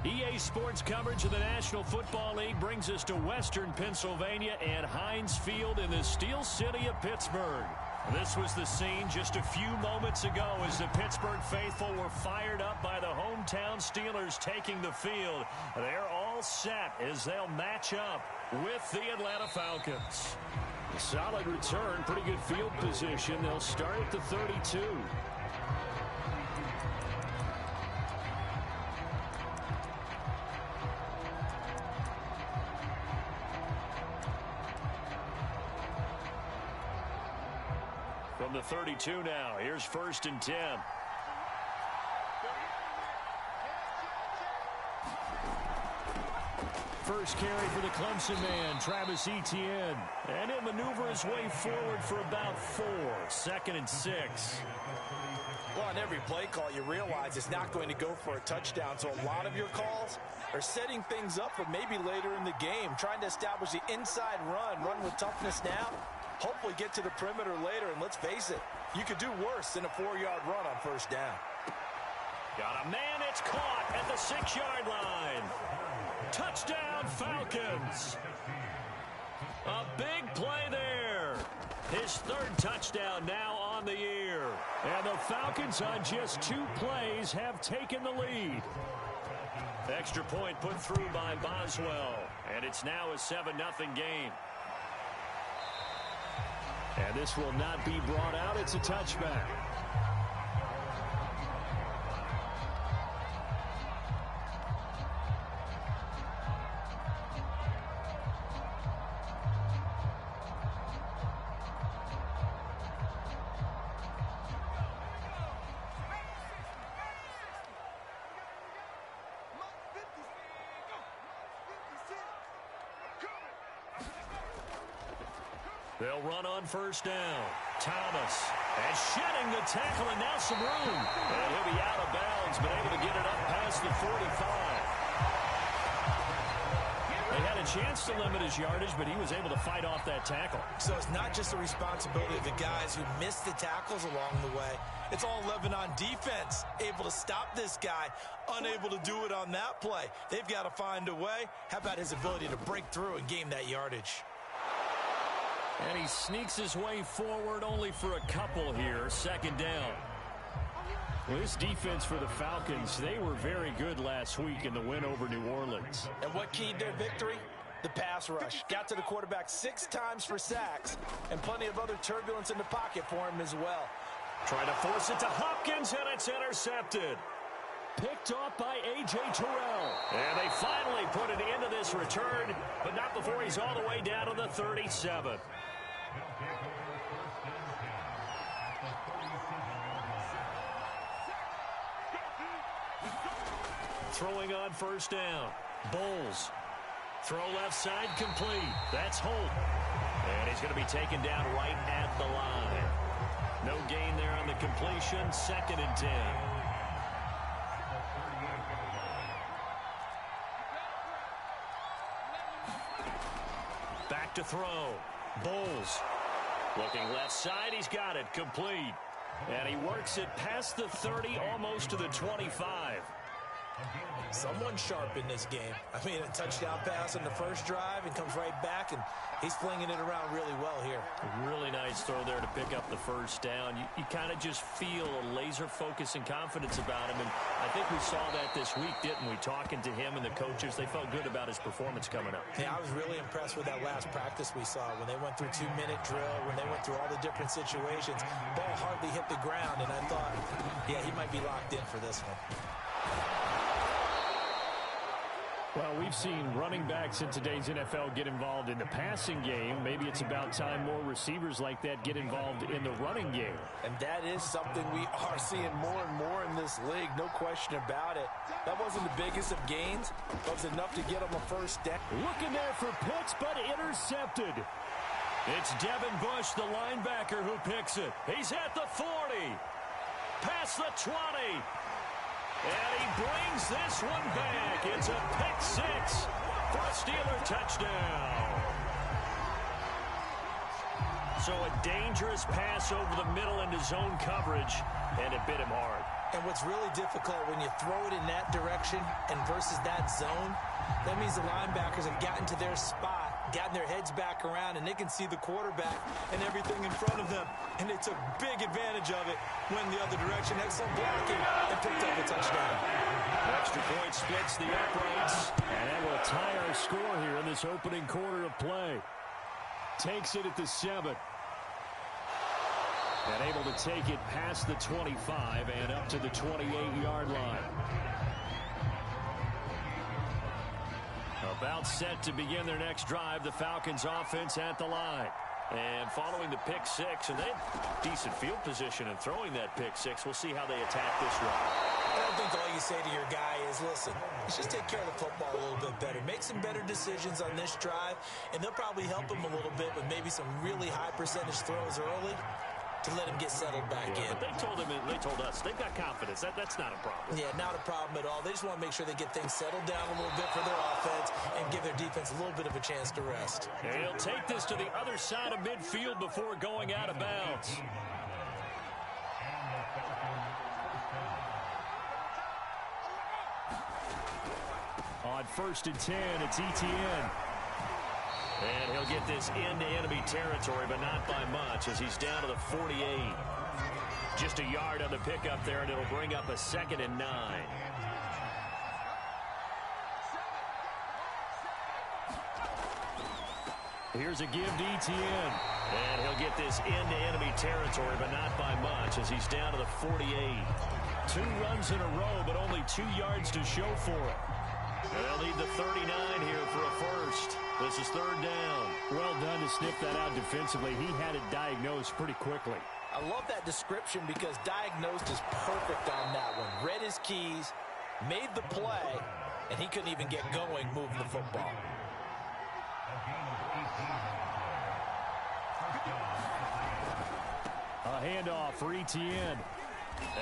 EA Sports coverage of the National Football League brings us to Western Pennsylvania and Heinz Field in the Steel City of Pittsburgh. This was the scene just a few moments ago as the Pittsburgh faithful were fired up by the hometown Steelers taking the field. They're all set as they'll match up with the Atlanta Falcons. A solid return, pretty good field position. They'll start at the 32. From the 32 now, here's 1st and 10. First carry for the Clemson man, Travis Etienne. And he'll maneuver his way forward for about 4. 2nd and 6. Well, on every play call, you realize it's not going to go for a touchdown. So a lot of your calls are setting things up for maybe later in the game, trying to establish the inside run with toughness now. Hopefully get to the perimeter later, and let's face it, you could do worse than a 4-yard run on 1st down. Got a man, it's caught at the 6-yard line. Touchdown, Falcons. A big play there. His 3rd touchdown now on the year. And the Falcons on just 2 plays have taken the lead. Extra point put through by Boswell. And it's now a 7-0 game. And this will not be brought out. It's a touchback. They'll run on 1st down. Thomas. And shedding the tackle, and now some room. And he'll be out of bounds, but able to get it up past the 45. They had a chance to limit his yardage, but he was able to fight off that tackle. So it's not just the responsibility of the guys who missed the tackles along the way. It's all 11 on defense, able to stop this guy, unable to do it on that play. They've got to find a way. How about his ability to break through and gain that yardage? And he sneaks his way forward only for a couple here. 2nd down. Well, this defense for the Falcons, they were very good last week in the win over New Orleans. And what keyed their victory? The pass rush. Got to the quarterback 6 times for sacks, and plenty of other turbulence in the pocket for him as well. Trying to force it to Hopkins, and it's intercepted. Picked off by A.J. Terrell. And they finally put it into this return, but not before he's all the way down to the 37. Throwing on 1st down. Bowles. Throw left side complete. That's Holt. And he's going to be taken down right at the line. No gain there on the completion. 2nd and 10. Back to throw. Bowles. Looking left side. He's got it. Complete. And he works it past the 30, almost to the 25. Someone sharp in this game. I mean, a touchdown pass on the 1st drive and comes right back, and he's flinging it around really well here. A really nice throw there to pick up the 1st down. You kind of just feel a laser focus and confidence about him, and I think we saw that this week, didn't we? Talking to him and the coaches, they felt good about his performance coming up. Yeah, I was really impressed with that last practice we saw when they went through 2-minute drill, when they went through all the different situations. Ball hardly hit the ground, and I thought, yeah, he might be locked in for this one. Well, we've seen running backs in today's NFL get involved in the passing game. Maybe it's about time more receivers like that get involved in the running game. And that is something we are seeing more and more in this league, no question about it. That wasn't the biggest of gains, but it was enough to get them a 1st down. Looking there for Pitts, but intercepted. It's Devin Bush, the linebacker, who picks it. He's at the 40. Past the 20. And he brings this one back. It's a pick 6 for a Steeler touchdown. So a dangerous pass over the middle into zone coverage, and it bit him hard. And what's really difficult when you throw it in that direction and versus that zone, that means the linebackers have gotten to their spot, gotten their heads back around, and they can see the quarterback and everything in front of them. And they took big advantage of it, went the other direction, excellent blocking, and picked up a touchdown. Extra point splits the uprights, and that will tie our score here in this opening quarter of play. Takes it at the 7. And able to take it past the 25 and up to the 28-yard line. About set to begin their next drive, the Falcons offense at the line. And following the pick 6, and they have decent field position in throwing that pick 6. We'll see how they attack this drive. I think all you say to your guy is, listen, let's just take care of the football a little bit better. Make some better decisions on this drive, and they'll probably help him a little bit with maybe some really high percentage throws early to let him get settled back in. But they told us they've got confidence. That's not a problem. Yeah, not a problem at all. They just want to make sure they get things settled down a little bit for their offense and give their defense a little bit of a chance to rest. And he'll take this to the other side of midfield before going out of bounds. On 1st and 10, it's Etienne. And he'll get this into enemy territory, but not by much, as he's down to the 48. Just a yard on the pickup there, and it'll bring up a 2nd and 9. Here's a give to Etienne. And he'll get this into enemy territory, but not by much, as he's down to the 48. 2 runs in a row, but only 2 yards to show for it. They'll need the 39 here for a first. This is 3rd down. Well done to sniff that out defensively. He had it diagnosed pretty quickly. I love that description because diagnosed is perfect on that one. Read his keys, made the play, and he couldn't even get going moving the football. A handoff for Etienne.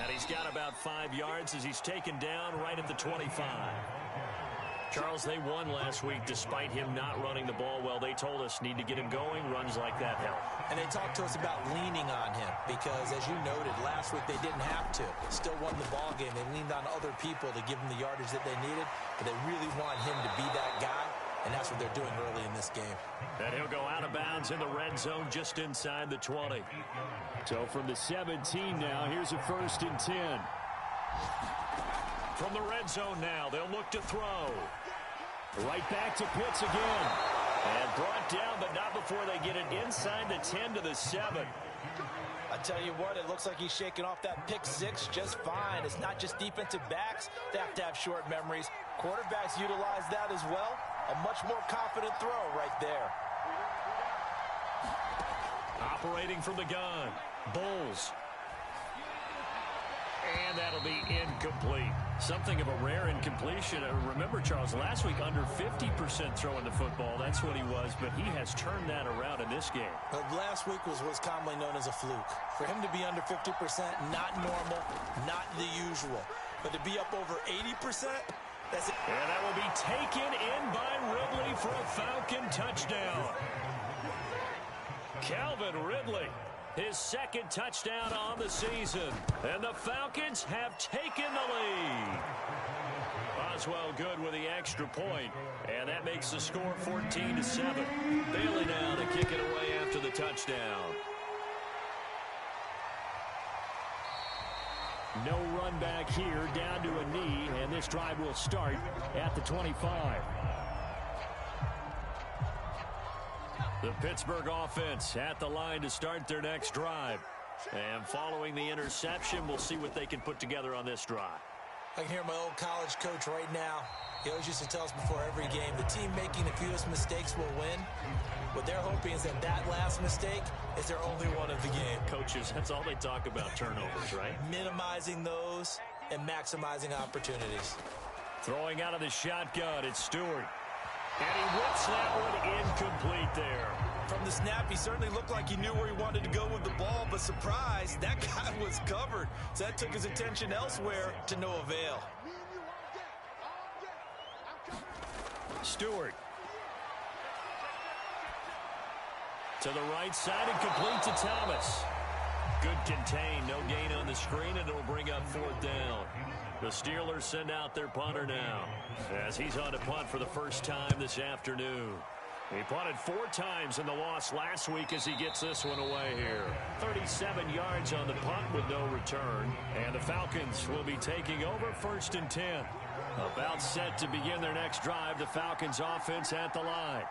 And he's got about 5 yards as he's taken down right at the 25. Charles, they won last week despite him not running the ball well. They told us need to get him going. Runs like that help. And they talked to us about leaning on him because, as you noted, last week they didn't have to. Still won the ball game. They leaned on other people to give them the yardage that they needed, but they really want him to be that guy, and that's what they're doing early in this game. And he'll go out of bounds in the red zone just inside the 20. So from the 17 now, here's a 1st and 10. From the red zone now, they'll look to throw. Right back to Pitts again. And brought down, but not before they get it inside the 10 to the 7. I tell you what, it looks like he's shaking off that pick 6 just fine. It's not just defensive backs that have to have short memories. Quarterbacks utilize that as well. A much more confident throw right there. Operating from the gun, Bulls. And that'll be incomplete. Something of a rare incompletion. Remember, Charles, last week under 50% throwing the football. That's what he was, but he has turned that around in this game. Last week was what's commonly known as a fluke. For him to be under 50%, not normal, not the usual. But to be up over 80%, that's it. And that will be taken in by Ridley for a Falcon touchdown. Calvin Ridley, his 2nd touchdown on the season. And the Falcons have taken the lead. Oswell good with the extra point. And that makes the score 14-7. Bailey now to kick it away after the touchdown. No run back here, down to a knee, and this drive will start at the 25. The Pittsburgh offense at the line to start their next drive. And following the interception, we'll see what they can put together on this drive. I can hear my old college coach right now. He always used to tell us before every game, the team making the fewest mistakes will win. What they're hoping is that that last mistake is their only one of the game. Coaches, that's all they talk about, turnovers, right? Minimizing those and maximizing opportunities. Throwing out of the shotgun, it's Stewart. And he whips that one incomplete there. From the snap, he certainly looked like he knew where he wanted to go with the ball, but surprise, that guy was covered. So that took his attention elsewhere to no avail. Stewart. To the right side and complete to Thomas. Good contain, no gain on the screen, and it'll bring up fourth down. The Steelers send out their punter now, as he's on to punt for the first time this afternoon. He punted 4 times in the loss last week as he gets this one away here. 37 yards on the punt with no return. And the Falcons will be taking over 1st and 10. About set to begin their next drive, the Falcons offense at the line.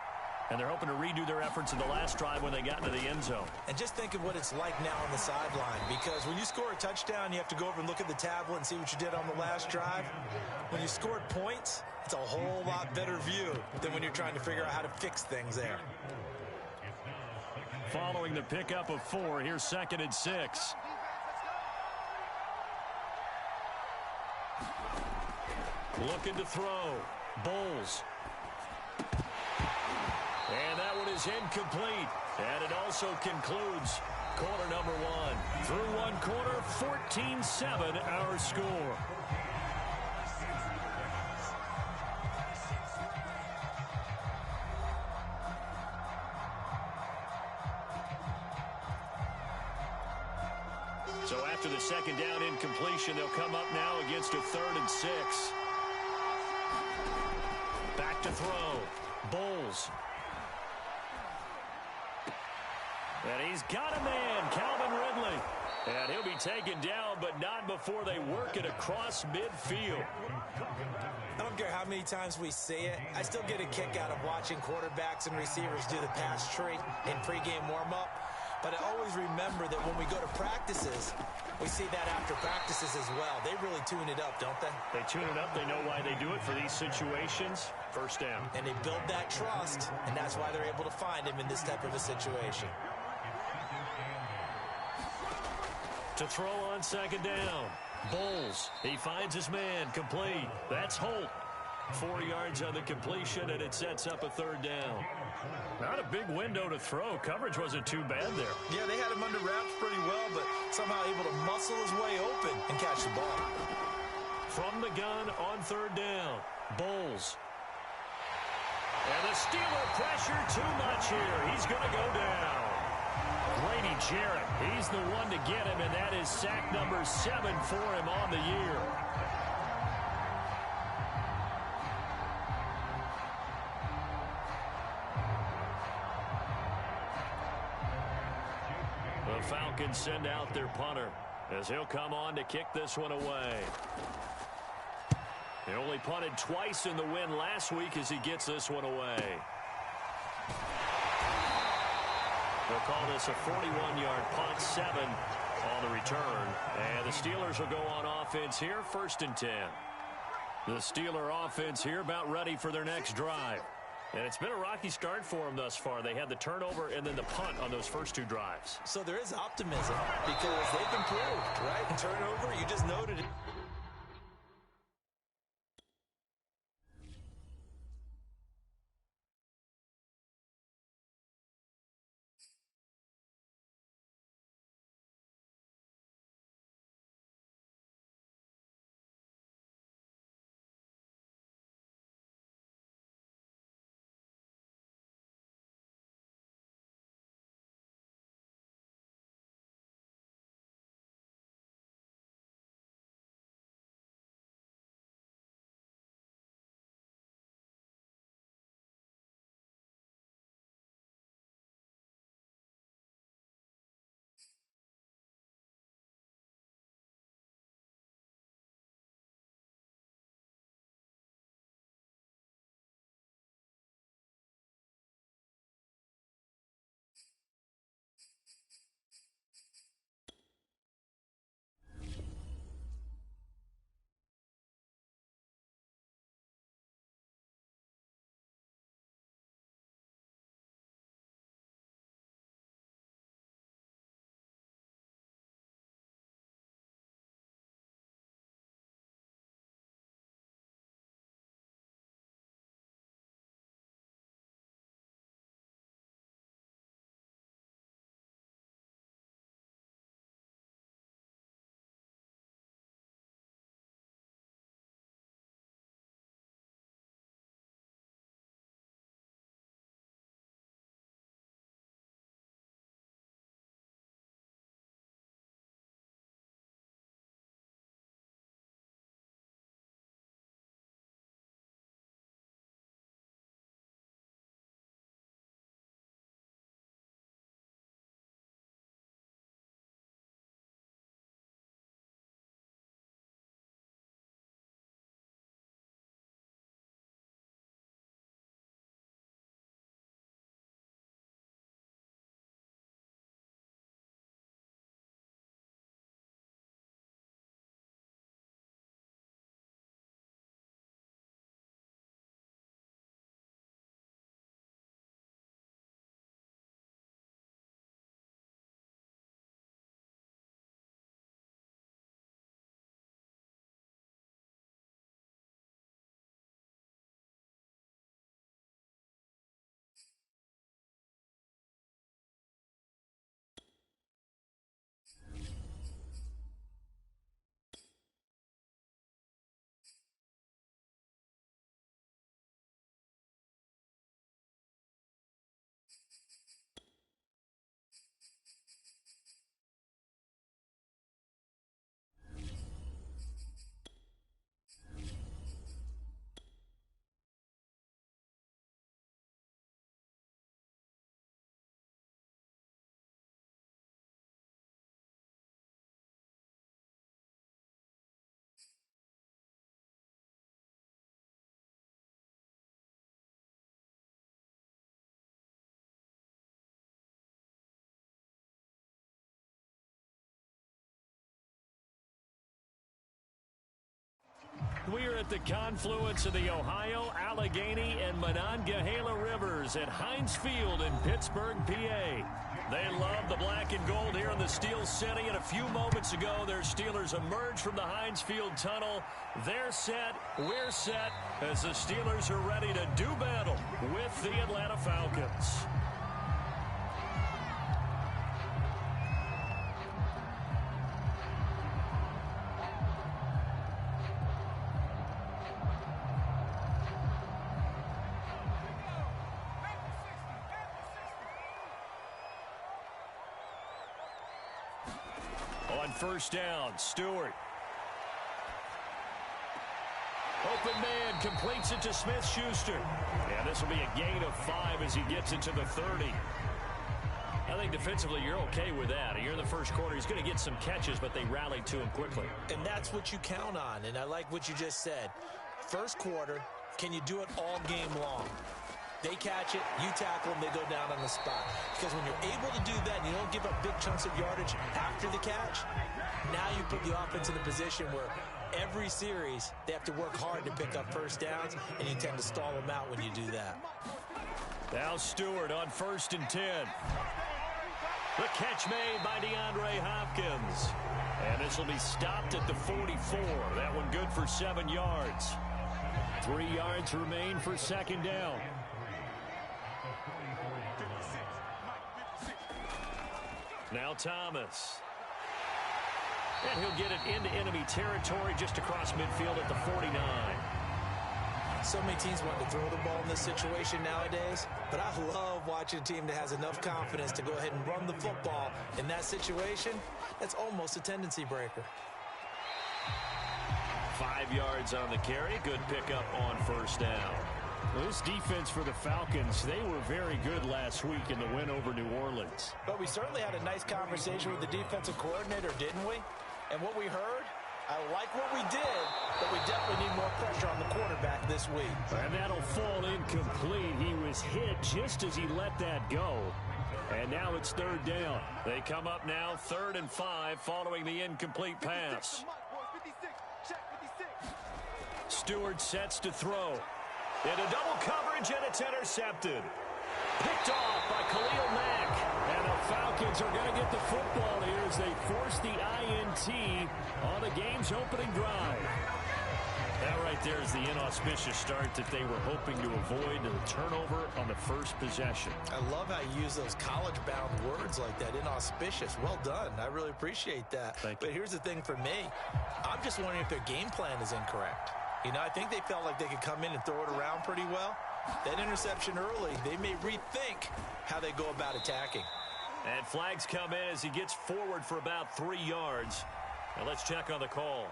And they're hoping to redo their efforts in the last drive when they got into the end zone. And just think of what it's like now on the sideline, because when you score a touchdown, you have to go over and look at the tablet and see what you did on the last drive. When you scored points, it's a whole lot better view than when you're trying to figure out how to fix things there. Following the pickup of 4, here's 2nd and 6. Looking to throw. Bowles. And that one is incomplete. And it also concludes quarter number 1. Through one quarter, 14-7 our score. So after the 2nd down incompletion, they'll come up now against a 3rd and 6. Back to throw. Bowles. And he's got a man, Calvin Ridley. And he'll be taken down, but not before they work it across midfield. I don't care how many times we see it. I still get a kick out of watching quarterbacks and receivers do the pass tree in pregame warm-up. But I always remember that when we go to practices, we see that after practices as well. They really tune it up, don't they? They tune it up. They know why they do it for these situations. First down. And they build that trust, and that's why they're able to find him in this type of a situation. To throw on 2nd down. Bowles. He finds his man. Complete. That's Holt. 4 yards on the completion, and it sets up a 3rd down. Not a big window to throw. Coverage wasn't too bad there. Yeah, they had him under wraps pretty well, but somehow able to muscle his way open and catch the ball. From the gun on 3rd down. Bowles. And the Steeler pressure too much here. He's going to go down. Grady Jarrett, he's the one to get him, and that is sack number 7 for him on the year. The Falcons send out their punter as he'll come on to kick this one away. He only punted twice in the win last week as he gets this one away. They'll call this a 41-yard punt, 7 on the return. And the Steelers will go on offense here, 1st and 10. The Steeler offense here about ready for their next drive. And it's been a rocky start for them thus far. They had the turnover and then the punt on those first 2 drives. So there is optimism because they've improved, right? Turnover, you just noted it. We are at the confluence of the Ohio, Allegheny, and Monongahela Rivers at Heinz Field in Pittsburgh, PA. They love the black and gold here in the Steel City, and a few moments ago, their Steelers emerged from the Heinz Field tunnel. They're set, we're set, as the Steelers are ready to do battle with the Atlanta Falcons. On first down, Stewart. Open man completes it to Smith-Schuster. And this will be a gain of 5 as he gets it to the 30. I think defensively you're okay with that. You're in the first quarter. He's going to get some catches, but they rallied to him quickly. And that's what you count on, and I like what you just said. First quarter, can you do it all game long? They catch it, you tackle them, they go down on the spot. Because when you're able to do that and you don't give up big chunks of yardage after the catch, now you put the offense in a position where every series they have to work hard to pick up first downs, and you tend to stall them out when you do that. Now Stewart on 1st and 10. The catch made by DeAndre Hopkins. And this will be stopped at the 44. That one good for 7 yards. 3 yards remain for second down. Now Thomas. And he'll get it into enemy territory just across midfield at the 49. So many teams want to throw the ball in this situation nowadays, but I love watching a team that has enough confidence to go ahead and run the football. In that situation, that's almost a tendency breaker. 5 yards on the carry. Good pickup on first down. Well, this defense for the Falcons, they were very good last week in the win over New Orleans. But we certainly had a nice conversation with the defensive coordinator, didn't we? And what we heard, I like what we did, but we definitely need more pressure on the quarterback this week. And that'll fall incomplete. He was hit just as he let that go. And now it's 3rd down. They come up now 3rd and 5 following the incomplete pass. Stewart sets to throw. Into double coverage, and it's intercepted. Picked off by Khalil Mack. And the Falcons are going to get the football here as they force the INT on the game's opening drive. That right there is the inauspicious start that they were hoping to avoid, the turnover on the first possession. I love how you use those college-bound words like that, inauspicious. Well done. I really appreciate that. But here's the thing for me. I'm just wondering if their game plan is incorrect. You know, I think they felt like they could come in and throw it around pretty well. That interception early, they may rethink how they go about attacking. And flags come in as he gets forward for about 3 yards. Now let's check on the call.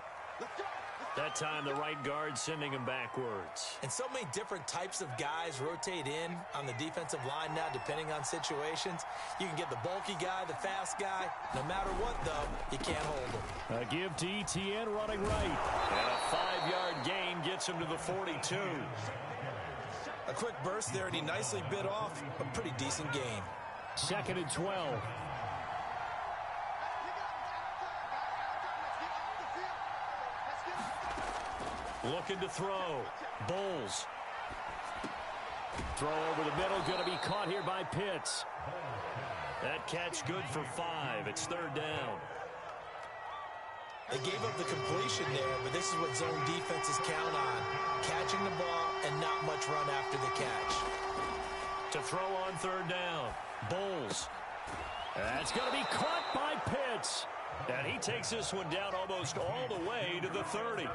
That time the right guard sending him backwards. And so many different types of guys rotate in on the defensive line now depending on situations. You can get the bulky guy, the fast guy. No matter what, though, you can't hold him. A give to ETN running right. And a 5-yard gain gets him to the 42. A quick burst there, and he nicely bit off a pretty decent gain. 2nd and 12. Looking to throw. Bowles. Throw over the middle, going to be caught here by Pitts. That catch good for 5. It's 3rd down. They gave up the completion there, but this is what zone defenses count on. Catching the ball and not much run after the catch. To throw on 3rd down. Bowles. That's going to be caught by Pitts. And he takes this one down almost all the way to the 30.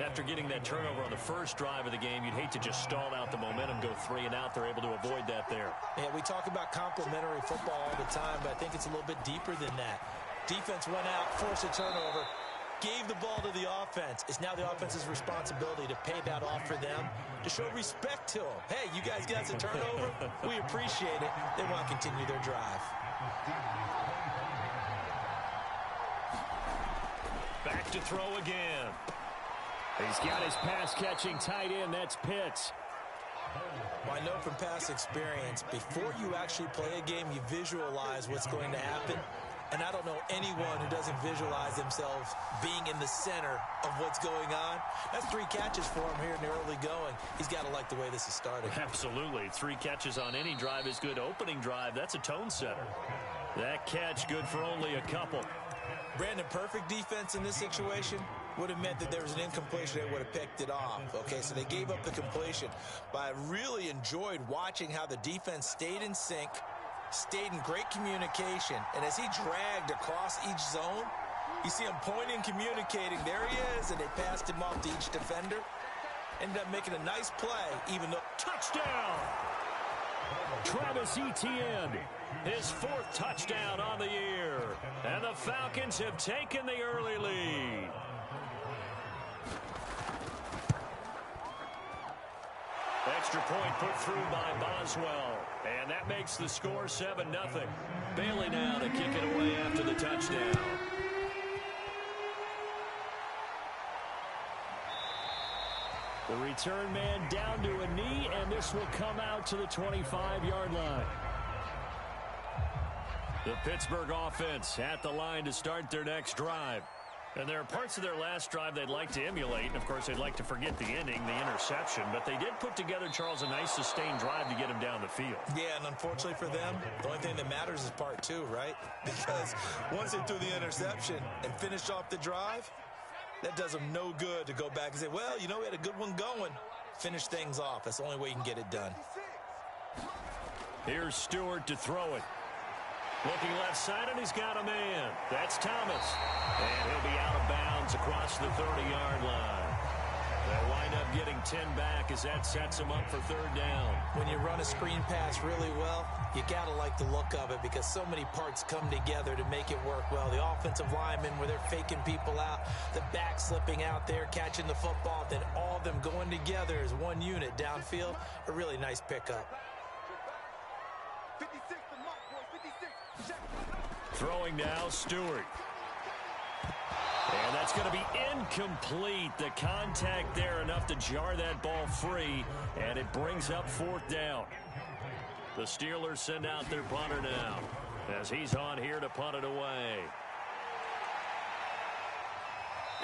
After getting that turnover on the first drive of the game, you'd hate to just stall out the momentum, go 3 and out. They're able to avoid that there. Yeah, we talk about complementary football all the time, but I think it's a little bit deeper than that. Defense went out, forced a turnover, gave the ball to the offense. It's now the offense's responsibility to pay that off for them, to show respect to them. Hey, you guys got the turnover? We appreciate it. They want to continue their drive. Back to throw again. He's got his pass-catching tight end. That's Pitts. Well, I know from past experience, before you actually play a game, you visualize what's going to happen. And I don't know anyone who doesn't visualize themselves being in the center of what's going on. That's 3 catches for him here in the early going. He's got to like the way this is starting. Absolutely. 3 catches on any drive is good. Opening drive, that's a tone setter. That catch good for only a couple. Brandon, perfect defense in this situation would have meant that there was an incompletion. They would have picked it off. Okay, so they gave up the completion. But I really enjoyed watching how the defense stayed in sync, stayed in great communication, and as he dragged across each zone, you see him pointing, communicating. There he is, and they passed him off to each defender. Ended up making a nice play, even though... Touchdown! Travis Etienne, his 4th touchdown on the year. And the Falcons have taken the early lead. Extra point put through by Boswell. And that makes the score 7-0. Bailey now to kick it away after the touchdown. The return man down to a knee, and this will come out to the 25-yard line. The Pittsburgh offense at the line to start their next drive. And there are parts of their last drive they'd like to emulate. And, of course, they'd like to forget the ending, the interception. But they did put together, Charles, a nice sustained drive to get him down the field. Yeah, and unfortunately for them, the only thing that matters is part 2, right? Because once they threw the interception and finished off the drive, that does them no good to go back and say, well, you know, we had a good one going. Finish things off. That's the only way you can get it done. Here's Stewart to throw it. Looking left side, and he's got a man. That's Thomas. And he'll be out of bounds across the 30-yard line. They'll wind up getting 10 back as that sets him up for 3rd down. When you run a screen pass really well, you got to like the look of it because so many parts come together to make it work well. The offensive linemen, where they're faking people out, the back slipping out there, catching the football, then all of them going together as one unit downfield. A really nice pickup. Throwing now, Stewart. And that's going to be incomplete. The contact there enough to jar that ball free, and it brings up 4th down. The Steelers send out their punter now as he's on here to punt it away.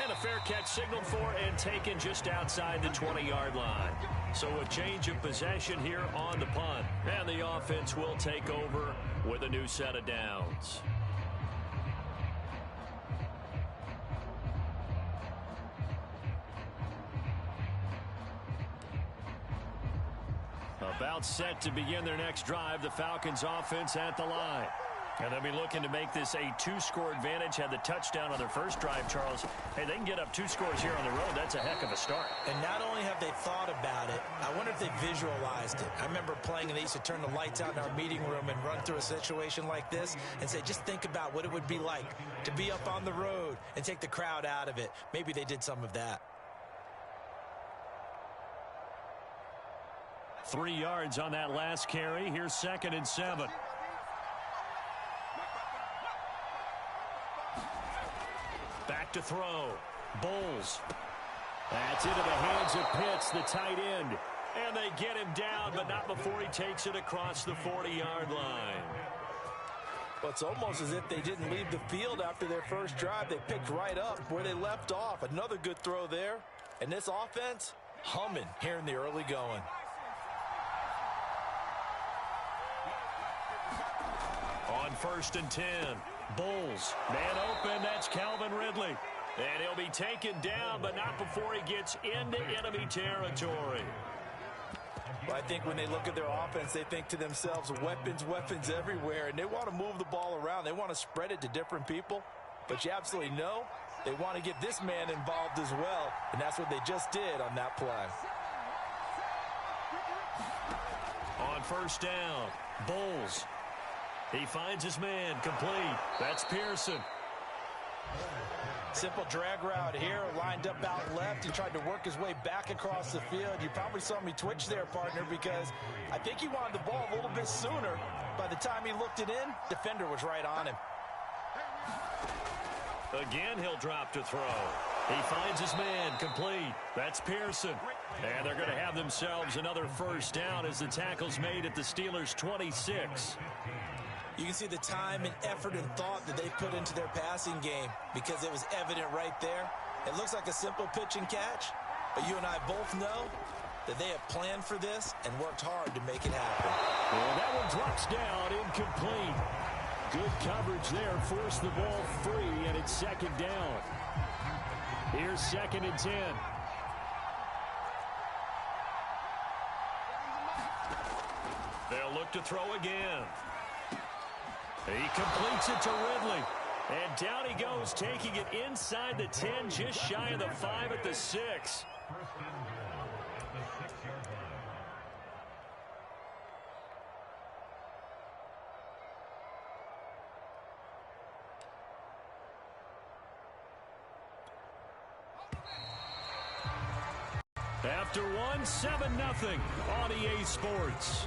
And a fair catch signaled for and taken just outside the 20-yard line. So a change of possession here on the punt. And the offense will take over with a new set of downs. About set to begin their next drive, the Falcons offense at the line. And they'll be looking to make this a 2-score advantage. Had the touchdown on their first drive, Charles. Hey, they can get up 2 scores here on the road. That's a heck of a start. And not only have they thought about it, I wonder if they visualized it. I remember playing, and they used to turn the lights out in our meeting room and run through a situation like this and say, just think about what it would be like to be up on the road and take the crowd out of it. Maybe they did some of that. 3 yards on that last carry. Here's 2nd and 7. Back to throw. Bowles. That's into the hands of Pitts, the tight end. And they get him down, but not before he takes it across the 40-yard line. Well, it's almost as if they didn't leave the field after their first drive. They picked right up where they left off. Another good throw there. And this offense, humming here in the early going. On 1st and 10, Bowles, man open, that's Calvin Ridley. And he'll be taken down, but not before he gets into enemy territory. Well, I think when they look at their offense, they think to themselves, weapons, weapons everywhere, and they want to move the ball around. They want to spread it to different people, but you absolutely know they want to get this man involved as well, and that's what they just did on that play. On 1st down, Bowles. He finds his man, complete. That's Pearson. Simple drag route here, lined up out left. He tried to work his way back across the field. You probably saw me twitch there, partner, because I think he wanted the ball a little bit sooner. By the time he looked it in, defender was right on him. Again, he'll drop to throw. He finds his man, complete. That's Pearson. And they're going to have themselves another 1st down as the tackle's made at the Steelers' 26. You can see the time and effort and thought that they put into their passing game because it was evident right there. It looks like a simple pitch and catch, but you and I both know that they have planned for this and worked hard to make it happen. Well, that one drops down, incomplete. Good coverage there, forced the ball free, and it's second down. Here's 2nd and 10. They'll look to throw again. He completes it to Ridley. And down he goes, taking it inside the 10, just shy of the 5 at the 6. After one, 7-0 on EA Sports.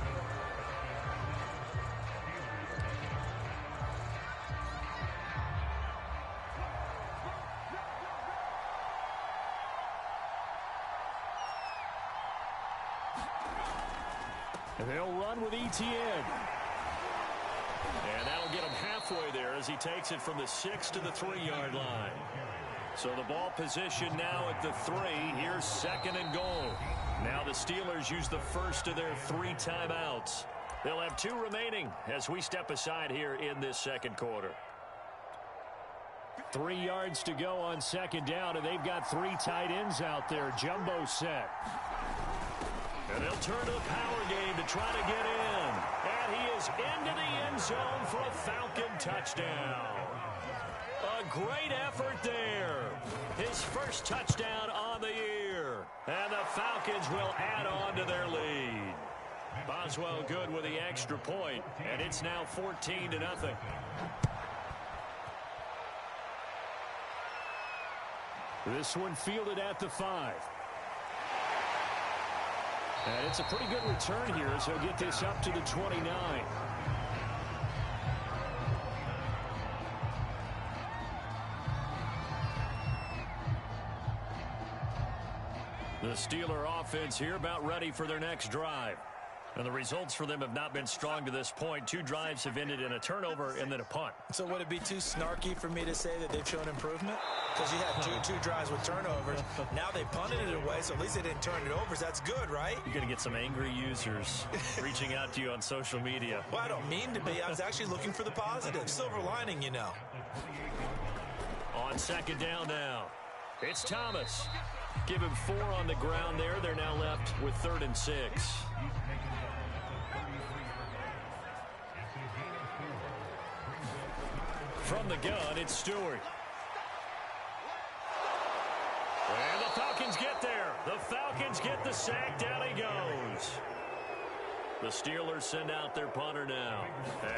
They'll run with ETN. And that'll get him halfway there as he takes it from the 6 to the 3-yard line. So the ball position now at the 3. Here's 2nd and goal. Now the Steelers use the first of their 3 timeouts. They'll have 2 remaining as we step aside here in this second quarter. 3 yards to go on 2nd down, and they've got 3 tight ends out there. Jumbo set. And they'll turn to the power game to try to get in. And he is into the end zone for a Falcon touchdown. A great effort there. His first touchdown on the year. And the Falcons will add on to their lead. Boswell good with the extra point, and it's now 14-0. This one fielded at the 5. And it's a pretty good return here as he'll get this up to the 29. The Steeler offense here about ready for their next drive. And the results for them have not been strong to this point. 2 drives have ended in a turnover and then a punt. So would it be too snarky for me to say that they've shown improvement? Because you had two drives with turnovers. Now they punted it away, so at least they didn't turn it over. So that's good, right? You're going to get some angry users reaching out to you on social media. Well, I don't mean to be. I was actually looking for the positive. Silver lining, you know. On 2nd down now, it's Thomas. Give him 4 on the ground there. They're now left with 3rd and 6. From the gun, it's Stewart. And the Falcons get there. The Falcons get the sack. Down he goes. The Steelers send out their punter now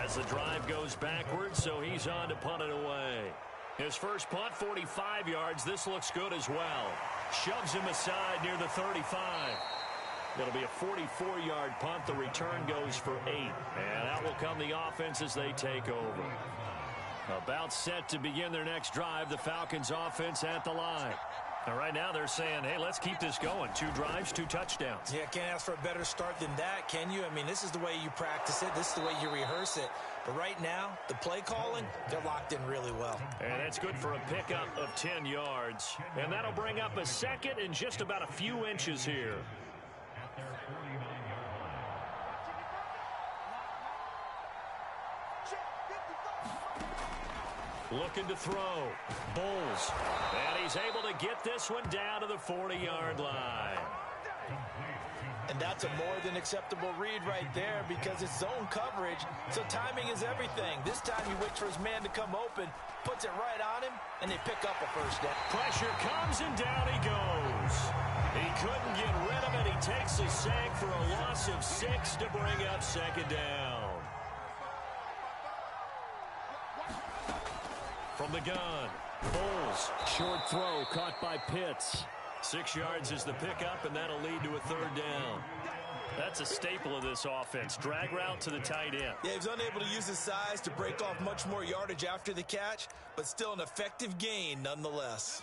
as the drive goes backwards, so he's on to punt it away. His first punt, 45 yards. This looks good as well. Shoves him aside near the 35. It'll be a 44-yard punt. The return goes for 8. And out will come the offense as they take over. About set to begin their next drive. The Falcons offense at the line. And right now they're saying, hey, let's keep this going. 2 drives, 2 touchdowns. Yeah, can't ask for a better start than that, can you? I mean, this is the way you practice it. This is the way you rehearse it. But right now, the play calling, they're locked in really well. And that's good for a pickup of 10 yards. And that'll bring up a 2nd and just about a few inches here. Looking to throw. Bulls. And he's able to get this one down to the 40-yard line. And that's a more than acceptable read right there because it's zone coverage, so timing is everything. This time he waits for his man to come open, puts it right on him, and they pick up a first down. Pressure comes, and down he goes. He couldn't get rid of it. He takes a sack for a loss of 6 to bring up 2nd down. From the gun, Bulls. Short throw caught by Pitts. 6 yards is the pickup, and that'll lead to a 3rd down. That's a staple of this offense. Drag route to the tight end. Yeah, he's unable to use his size to break off much more yardage after the catch, but still an effective gain nonetheless.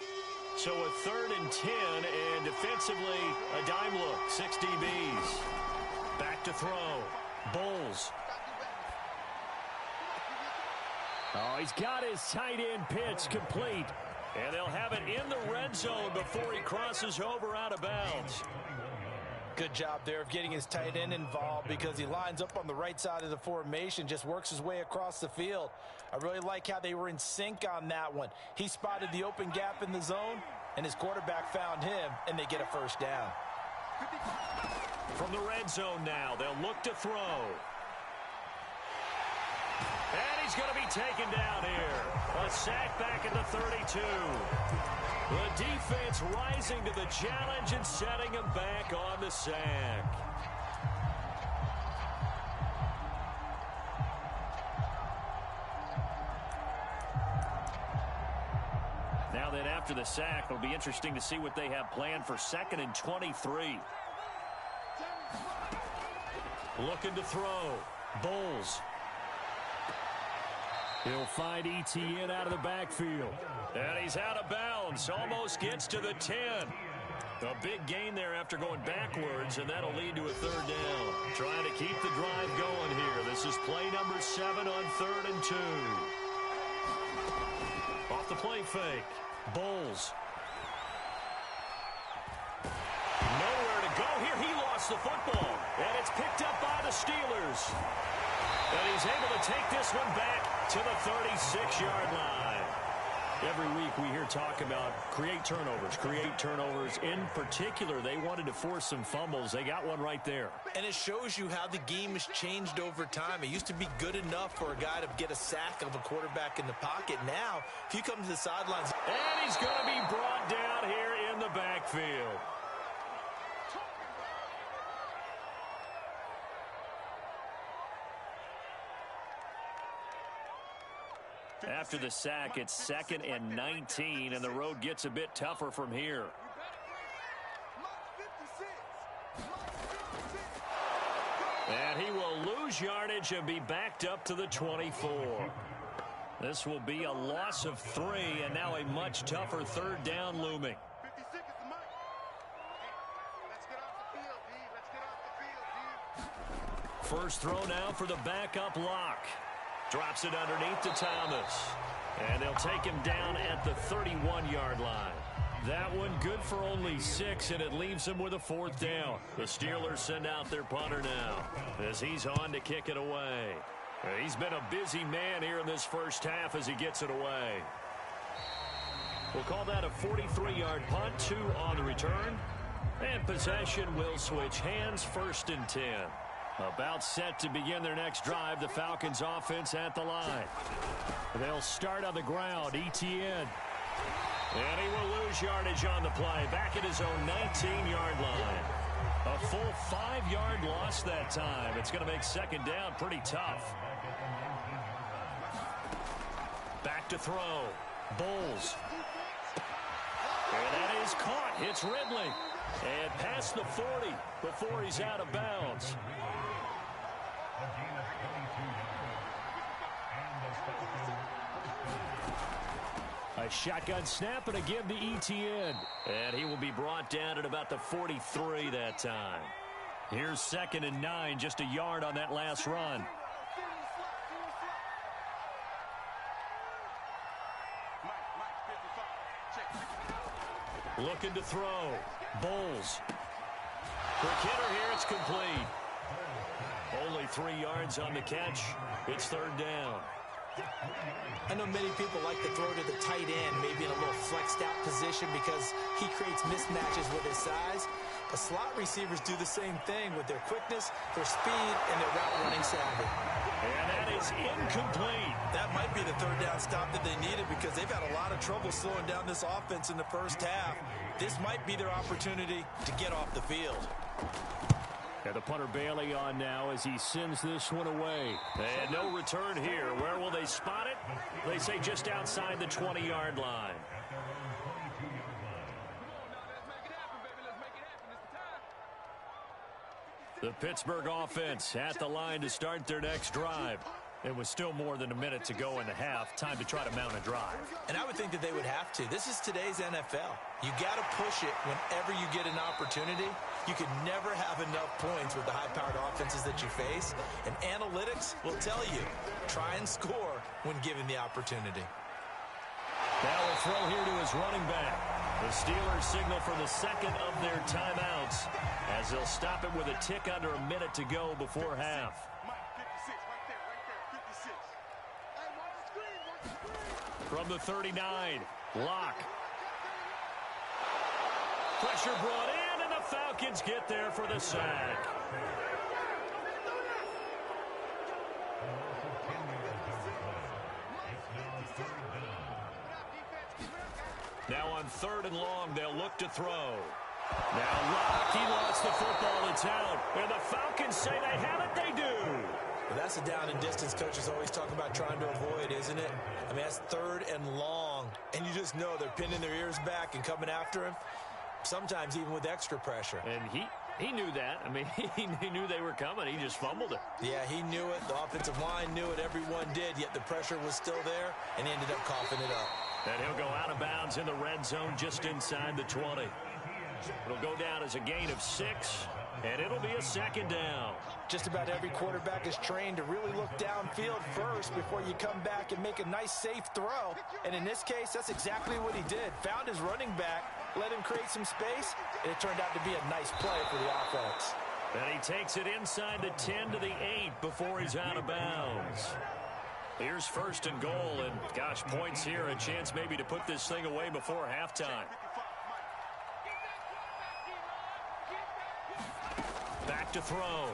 So a 3rd and 10, and defensively, a dime look. 6 DBs. Back to throw. Bulls. Oh, he's got his tight end pitch complete. And they'll have it in the red zone before he crosses over out of bounds. Good job there of getting his tight end involved because he lines up on the right side of the formation, just works his way across the field. I really like how they were in sync on that one. He spotted the open gap in the zone, and his quarterback found him, and they get a first down. From the red zone now, they'll look to throw. And he's going to be taken down here. A sack back at the 32. The defense rising to the challenge and setting him back on the sack. Now then, after the sack, it'll be interesting to see what they have planned for 2nd and 23. Looking to throw. Bulls. He'll find Etienne out of the backfield. And he's out of bounds. Almost gets to the 10. A big gain there after going backwards, and that'll lead to a 3rd down. Trying to keep the drive going here. This is play number 7 on 3rd and 2. Off the play fake. Bulls. Nowhere to go here. He lost the football. And it's picked up by the Steelers. And he's able to take this one back to the 36-yard line. Every week we hear talk about create turnovers. In particular, they wanted to force some fumbles. They got one right there. And it shows you how the game has changed over time. It used to be good enough for a guy to get a sack of a quarterback in the pocket. Now, if you come to the sidelines. And he's going to be brought down here in the backfield. After the sack, it's 2nd and 19, and the road gets a bit tougher from here. And he will lose yardage and be backed up to the 24. This will be a loss of 3, and now a much tougher 3rd down looming. First throw now for the backup lock. Drops it underneath to Thomas. And they'll take him down at the 31-yard line. That one good for only 6, and it leaves him with a 4th down. The Steelers send out their punter now as he's on to kick it away. He's been a busy man here in this first half as he gets it away. We'll call that a 43-yard punt, 2 on the return. And possession will switch hands, 1st and 10. About set to begin their next drive, the Falcons offense at the line. They'll start on the ground, Etienne. And he will lose yardage on the play, back at his own 19-yard line. A full 5-yard loss that time. It's going to make 2nd down pretty tough. Back to throw. Bulls. And that is caught. Hits Ridley. And past the 40 before he's out of bounds. A shotgun snap and a give to Etienne. And he will be brought down at about the 43 that time. Here's 2nd and 9, just a yard on that last run. Looking to throw. Bulls. Quick hitter here, it's complete. Only 3 yards on the catch. It's 3rd down. I know many people like to throw to the tight end, maybe in a little flexed out position because he creates mismatches with his size. But slot receivers do the same thing with their quickness, their speed, and their route running savvy. And that is incomplete. That might be the 3rd down stop that they needed because they've had a lot of trouble slowing down this offense in the first half. This might be their opportunity to get off the field. And the punter Bailey on now as he sends this one away. And no return here. Where will they spot it? They say just outside the 20-yard line. The Pittsburgh offense at the line to start their next drive. It was still more than a minute to go in the half. Time to try to mount a drive. And I would think that they would have to. This is today's NFL. You got to push it whenever you get an opportunity. You could never have enough points with the high-powered offenses that you face. And analytics will tell you, try and score when given the opportunity. Now a throw here to his running back. The Steelers signal for the second of their timeouts as they'll stop it with a tick under a minute to go before half. From the 39, Locke. Pressure brought in, and the Falcons get there for the sack. Now on 3rd and long, they'll look to throw. Now Locke, he lost the football. It's out. And the Falcons say they have it. They do. Well, that's a down and distance coaches always talk about trying to avoid, isn't it? I mean, that's 3rd and long. And you just know they're pinning their ears back and coming after him. Sometimes even with extra pressure. And he knew that. I mean, he knew they were coming. He just fumbled it. Yeah, he knew it. The offensive line knew it. Everyone did. Yet the pressure was still there, and he ended up coughing it up. And he'll go out of bounds in the red zone just inside the 20. It'll go down as a gain of 6, and it'll be a 2nd down. Just about every quarterback is trained to really look downfield first before you come back and make a nice, safe throw. And in this case, that's exactly what he did. Found his running back, let him create some space, and it turned out to be a nice play for the offense. And he takes it inside the 10 to the 8 before he's out of bounds. Here's 1st and goal, and gosh, points here, a chance maybe to put this thing away before halftime. Back to throw.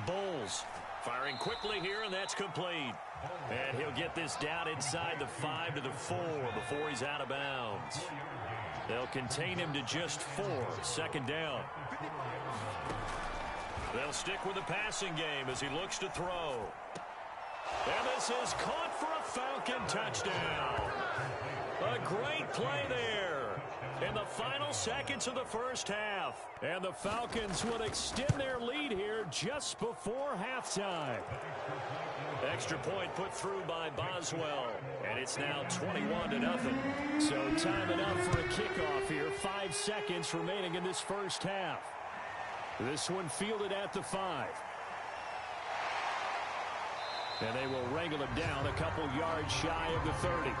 Bulls firing quickly here, and that's complete. And he'll get this down inside the 5 to the 4 before he's out of bounds. They'll contain him to just 4, 2nd down. They'll stick with the passing game as he looks to throw. And this is caught for a Falcon touchdown. A great play there in the final seconds of the first half. And the Falcons will extend their lead here just before halftime. Extra point put through by Boswell. And it's now 21-0. So timing up for a kickoff here. 5 seconds remaining in this first half. This one fielded at the 5. And they will wrangle him down a couple yards shy of the 30.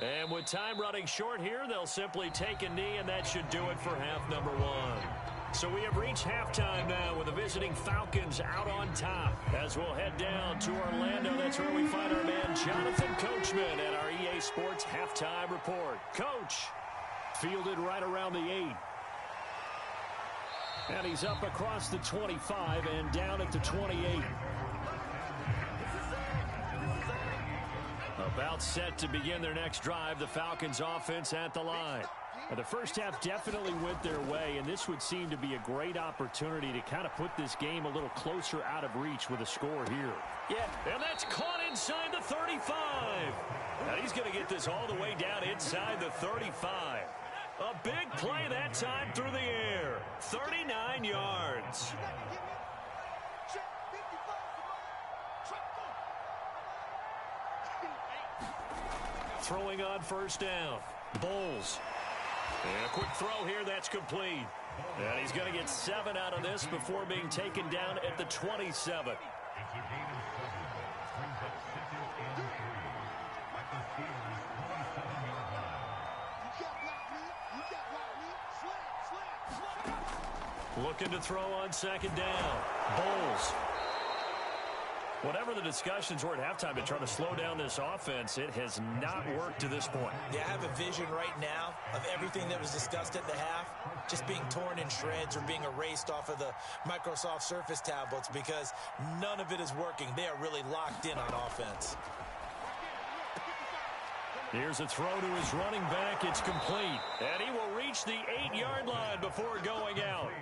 And with time running short here, they'll simply take a knee, and that should do it for half number 1. So we have reached halftime now with the visiting Falcons out on top. As we'll head down to Orlando, that's where we find our man Jonathan Coachman at our EA Sports Halftime Report. Coach, fielded right around the 8. And he's up across the 25 and down at the 28. About set to begin their next drive, the Falcons offense at the line. And the first half definitely went their way, and this would seem to be a great opportunity to kind of put this game a little closer out of reach with a score here. Yeah, and that's caught inside the 35. Now he's going to get this all the way down inside the 35. A big play that time through the air. 39 yards. Throwing on 1st down. Bulls. And a quick throw here, that's complete. And he's going to get 7 out of this before being taken down at the 27. Looking to throw on 2nd down. Bulls. Whatever the discussions were at halftime to try to slow down this offense, it has not worked to this point. Yeah, I have a vision right now of everything that was discussed at the half just being torn in shreds or being erased off of the Microsoft Surface tablets because none of it is working. They are really locked in on offense. Here's a throw to his running back. It's complete. And he will reach the 8-yard line before going out.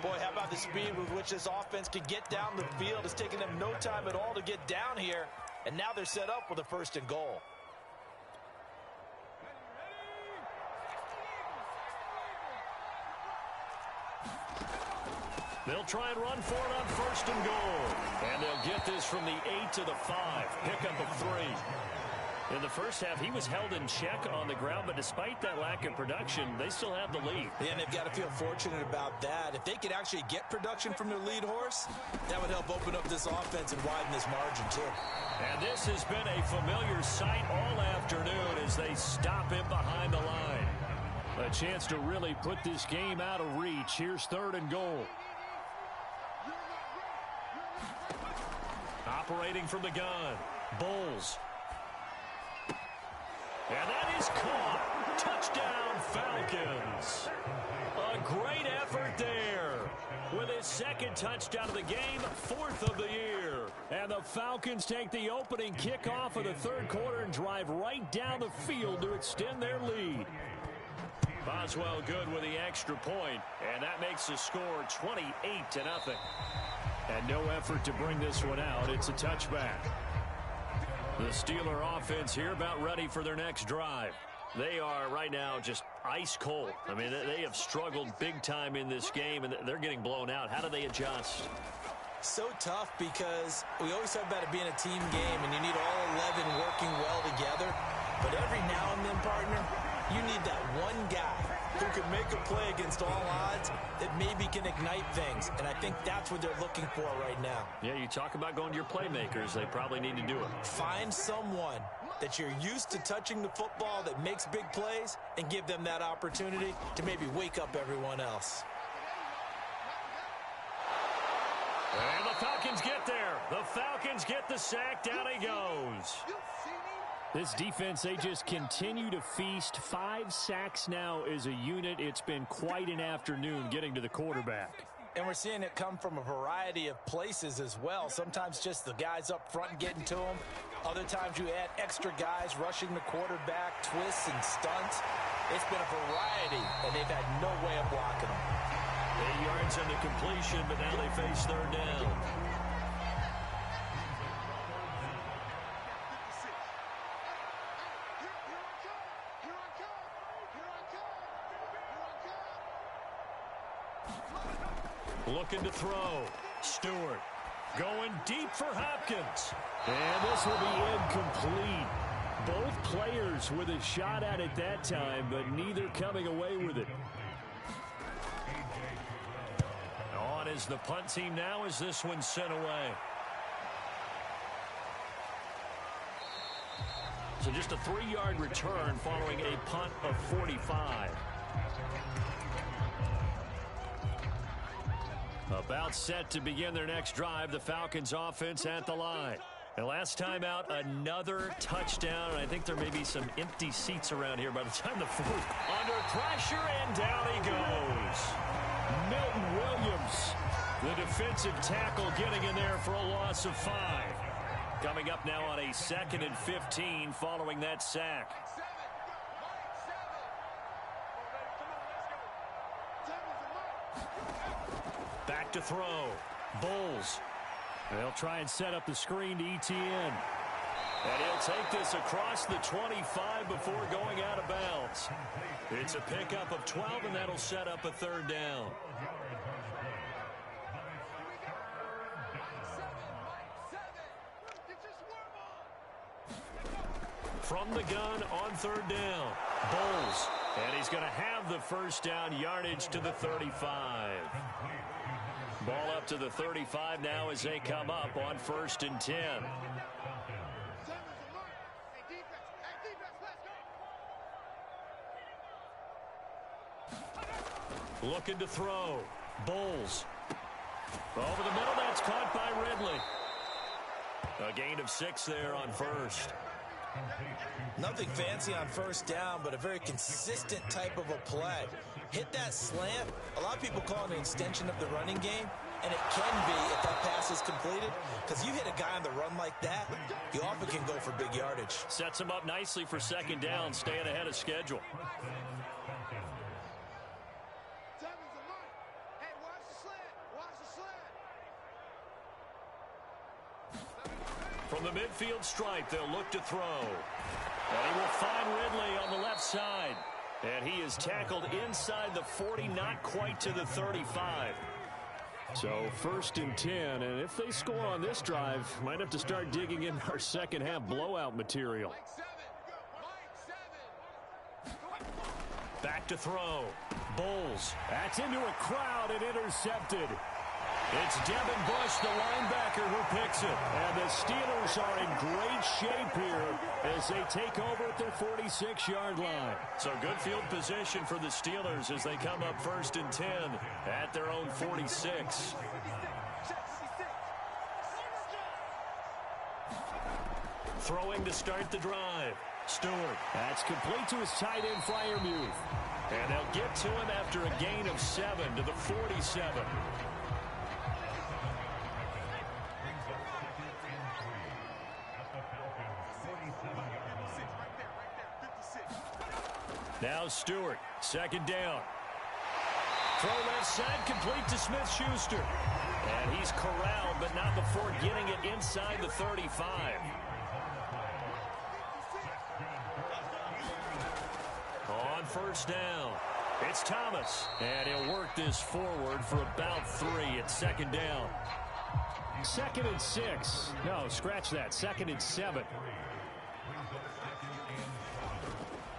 Boy, how about the speed with which this offense could get down the field? It's taken them no time at all to get down here. And now they're set up with a 1st and goal. They'll try and run for it on 1st and goal. And they'll get this from the 8 to the 5. Pickup of 3. In the first half, he was held in check on the ground, but despite that lack of production, they still have the lead. Yeah, and they've got to feel fortunate about that. If they could actually get production from their lead horse, that would help open up this offense and widen this margin, too. And this has been a familiar sight all afternoon as they stop him behind the line. A chance to really put this game out of reach. Here's 3rd and goal. Operating from the gun, Bulls. And that is caught. Touchdown, Falcons. A great effort there. With his 2nd touchdown of the game, 4th of the year. And the Falcons take the opening kickoff of the 3rd quarter and drive right down the field to extend their lead. Boswell good with the extra point, and that makes the score 28-0. And no effort to bring this one out. It's a touchback. The Steeler offense here about ready for their next drive. They are right now just ice cold. I mean, they have struggled big time in this game, and they're getting blown out. How do they adjust? So tough because we always talk about it being a team game, and you need all 11 working well together. But every now and then, partner, you need that one guy who can make a play against all odds that maybe can ignite things. And I think that's what they're looking for right now. Yeah, you talk about going to your playmakers. They probably need to do it. Find someone that you're used to touching the football that makes big plays and give them that opportunity to maybe wake up everyone else. And the Falcons get there. The Falcons get the sack. Down he goes. This defense, they just continue to feast. 5 sacks now as a unit. It's been quite an afternoon getting to the quarterback. And we're seeing it come from a variety of places as well. Sometimes just the guys up front getting to them. Other times you add extra guys rushing the quarterback, twists and stunts. It's been a variety, and they've had no way of blocking them. 8 yards on the completion, but now they face 3rd down. Looking to throw. Stewart going deep for Hopkins. And this will be incomplete. Both players with a shot at it that time, but neither coming away with it. On is the punt team now as this one's sent away. So just a 3-yard return following a punt of 45. About set to begin their next drive. The Falcons offense at the line. And last time out, another touchdown. And I think there may be some empty seats around here by the time the 4th. Under pressure, and down he goes. Milton Williams, the defensive tackle, getting in there for a loss of 5. Coming up now on a 2nd and 15 following that sack. Back to throw. Bulls. They'll try and set up the screen to ETN. And he'll take this across the 25 before going out of bounds. It's a pickup of 12, and that'll set up a 3rd down. From the gun on 3rd down. Bulls. And he's going to have the 1st down, yardage to the 35. Ball up to the 35 now as they come up on 1st and 10. Looking to throw. Bulls. Over the middle, that's caught by Ridley. A gain of 6 there on 1st. Nothing fancy on 1st down, but a very consistent type of a play. Hit that slant. A lot of people call it an extension of the running game, and it can be if that pass is completed, because you hit a guy on the run like that, you often can go for big yardage. Sets him up nicely for 2nd down, staying ahead of schedule. From the midfield stripe, they'll look to throw. And he will find Ridley on the left side. And he is tackled inside the 40, not quite to the 35. So 1st and 10, and if they score on this drive, might have to start digging in our second half blowout material. to throw. Bowles. That's into a crowd and intercepted. It's Devin Bush, the linebacker, who picks it. And the Steelers are in great shape here as they take over at their 46-yard line. So good field position for the Steelers as they come up 1st and 10 at their own 46. Throwing to start the drive. Stewart. That's complete to his tight end, Freiermuth. And they'll get to him after a gain of 7 to the 47. Now Stewart, 2nd down. Throw left side, complete to Smith-Schuster. And he's corralled, but not before getting it inside the 35. On 1st down, it's Thomas. And he'll work this forward for about 3 at 2nd down. 2nd and 6. No, scratch that. 2nd and 7.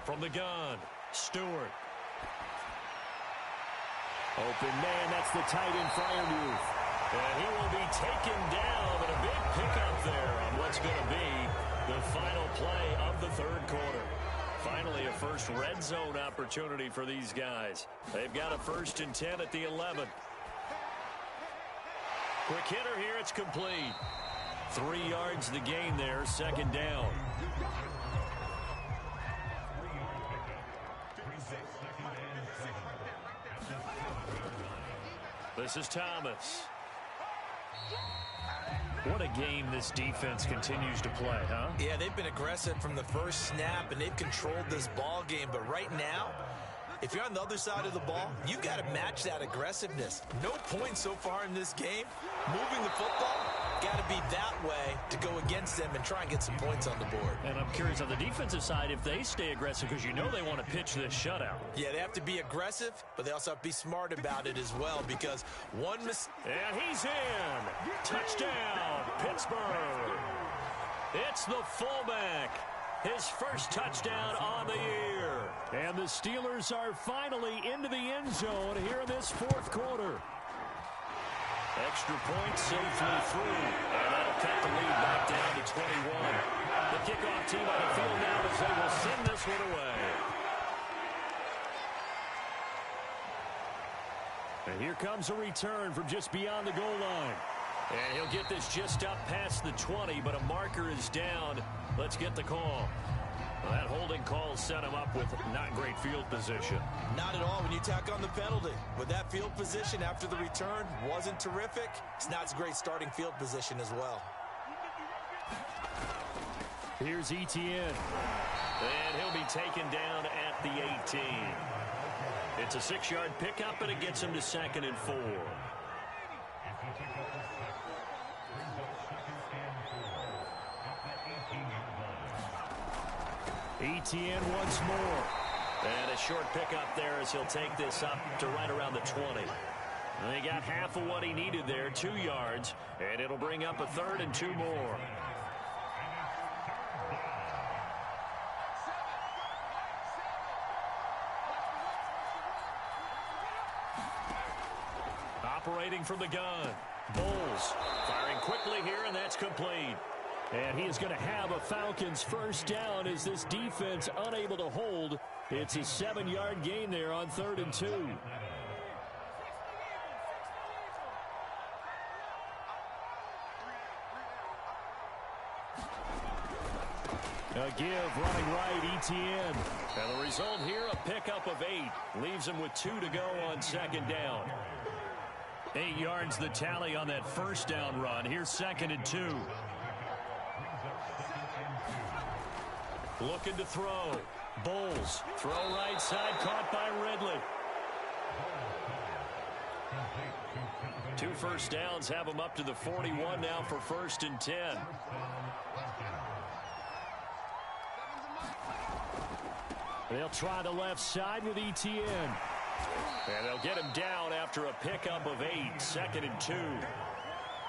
From the gun, Stewart. Open man, that's the tight end, Freiermuth. And he will be taken down, but a big pickup there on what's going to be the final play of the 3rd quarter. Finally, a first red zone opportunity for these guys. They've got a 1st and 10 at the 11. Quick hitter here, it's complete. 3 yards the gain there, 2nd down. This is Thomas. What a game this defense continues to play, huh? Yeah, they've been aggressive from the first snap, and they've controlled this ball game. But right now, if you're on the other side of the ball, you've got to match that aggressiveness. No points so far in this game. Moving the football, got to be that way to go against them and try and get some points on the board. And I'm curious on the defensive side if they stay aggressive, because you know they want to pitch this shutout. Yeah, they have to be aggressive, but they also have to be smart about it as well, because one mistake. And he's in. Touchdown, Pittsburgh. It's the fullback. His first touchdown on the year. And the Steelers are finally into the end zone here in this 4th quarter. Extra point safely through. And that'll cut the lead back down to 21. The kickoff team on the field now as they will send this one away. And here comes a return from just beyond the goal line. And he'll get this just up past the 20, but a marker is down. Let's get the call. Well, that holding call set him up with not great field position. Not at all when you tack on the penalty. With that field position after the return wasn't terrific. It's not a great starting field position as well. Here's Etienne. And he'll be taken down at the 18. It's a 6-yard pickup, and it gets him to 2nd and 4. Etienne once more. And a short pickup there as he'll take this up to right around the 20. And he got half of what he needed there, 2 yards, and it'll bring up a 3rd and 2 more. Operating from the gun, Bowles firing quickly here, and that's complete. And he is going to have a Falcons first down as this defense unable to hold. It's a 7-yard gain there on 3rd and 2. A give running right, Etienne. And the result here, a pickup of 8. Leaves him with 2 to go on 2nd down. 8 yards the tally on that first down run. Here's 2nd and 2. Looking to throw. Bowles. Throw right side, caught by Ridley. 2 first downs have him up to the 41 now for 1st and 10. They'll try the left side with Etienne. And they'll get him down after a pickup of 8. 2nd and 2.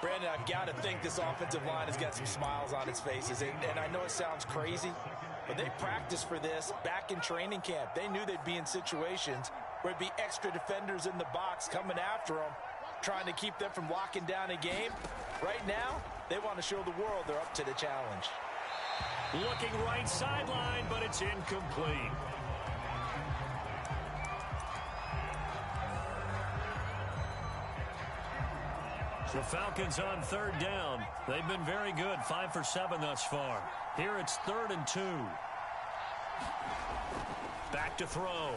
Brandon, I've got to think this offensive line has got some smiles on its faces. And I know it sounds crazy, but they practiced for this back in training camp. They knew they'd be in situations where there'd be extra defenders in the box coming after them, trying to keep them from locking down a game. Right now, they want to show the world they're up to the challenge. Looking right sideline, but it's incomplete. The Falcons on third down. They've been very good, 5 for 7 thus far. Here it's 3rd and 2. Back to throw.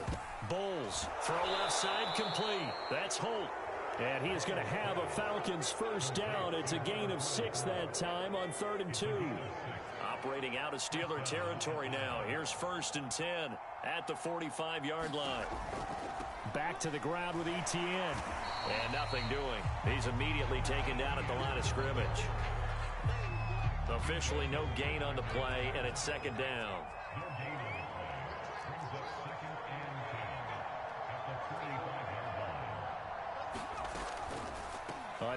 Bowles, throw left side, complete. That's Holt. And he is going to have a Falcons first down. It's a gain of 6 that time on 3rd and 2. Operating out of Steeler territory now. Here's 1st and 10 at the 45-yard line. Back to the ground with Etienne. And nothing doing. He's immediately taken down at the line of scrimmage. Officially no gain on the play, and it's 2nd down.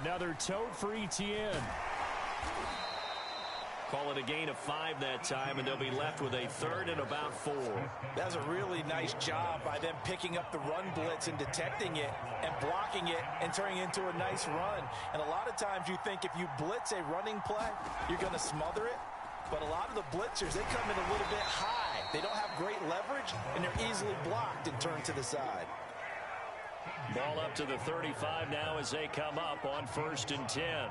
Another tote for Etienne. Call it a gain of 5 that time, and they'll be left with a 3rd and about 4. That's a really nice job by them picking up the run blitz and detecting it and blocking it and turning it into a nice run. And a lot of times you think if you blitz a running play, you're going to smother it. But a lot of the blitzers, they come in a little bit high. They don't have great leverage, and they're easily blocked and turned to the side. Ball up to the 35 now as they come up on 1st and 10.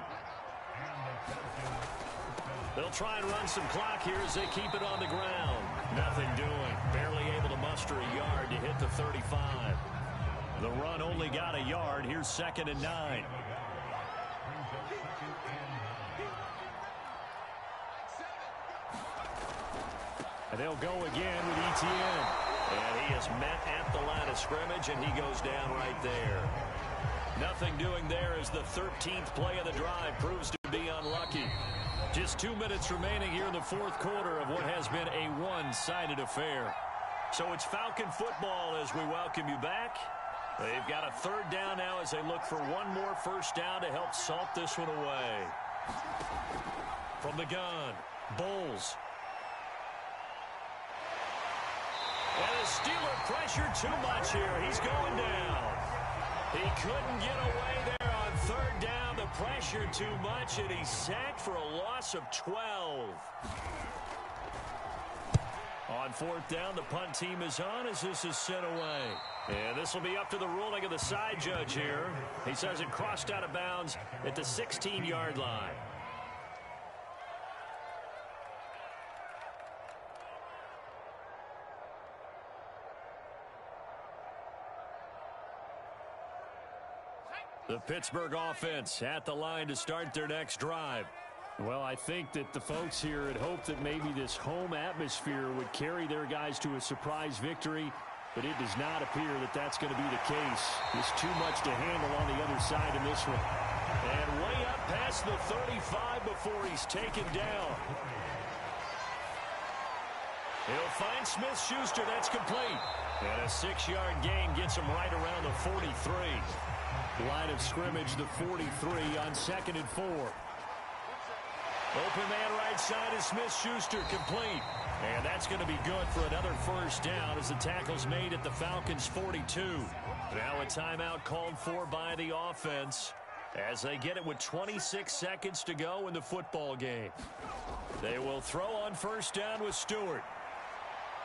They'll try and run some clock here as they keep it on the ground. Nothing doing. Barely able to muster a yard to hit the 35. The run only got a yard. Here's 2nd and 9. And they'll go again with Etienne. And he is met at the line of scrimmage, and he goes down right there. Nothing doing there as the 13th play of the drive proves to be unlucky. Just 2 minutes remaining here in the 4th quarter of what has been a one-sided affair. So it's Falcon football as we welcome you back. They've got a 3rd down now as they look for one more first down to help salt this one away. From the gun, Bowles. And the Steeler pressure too much here. He's going down. He couldn't get away there on 3rd down. The pressure too much, and he's sacked for a loss of 12. On 4th down, the punt team is on as this is sent away. And this will be up to the ruling of the side judge here. He says it crossed out of bounds at the 16-yard line. The Pittsburgh offense at the line to start their next drive. Well, I think that the folks here had hoped that maybe this home atmosphere would carry their guys to a surprise victory, but it does not appear that that's going to be the case. There's too much to handle on the other side in this one. And way up past the 35 before he's taken down. He'll find Smith-Schuster. That's complete. And a 6-yard gain gets him right around the 43. Line of scrimmage, the 43 on 2nd and 4. Open man right side is Smith-Schuster, complete. And that's going to be good for another first down as the tackle's made at the Falcons' 42. Now a timeout called for by the offense as they get it with 26 seconds to go in the football game. They will throw on first down with Stewart.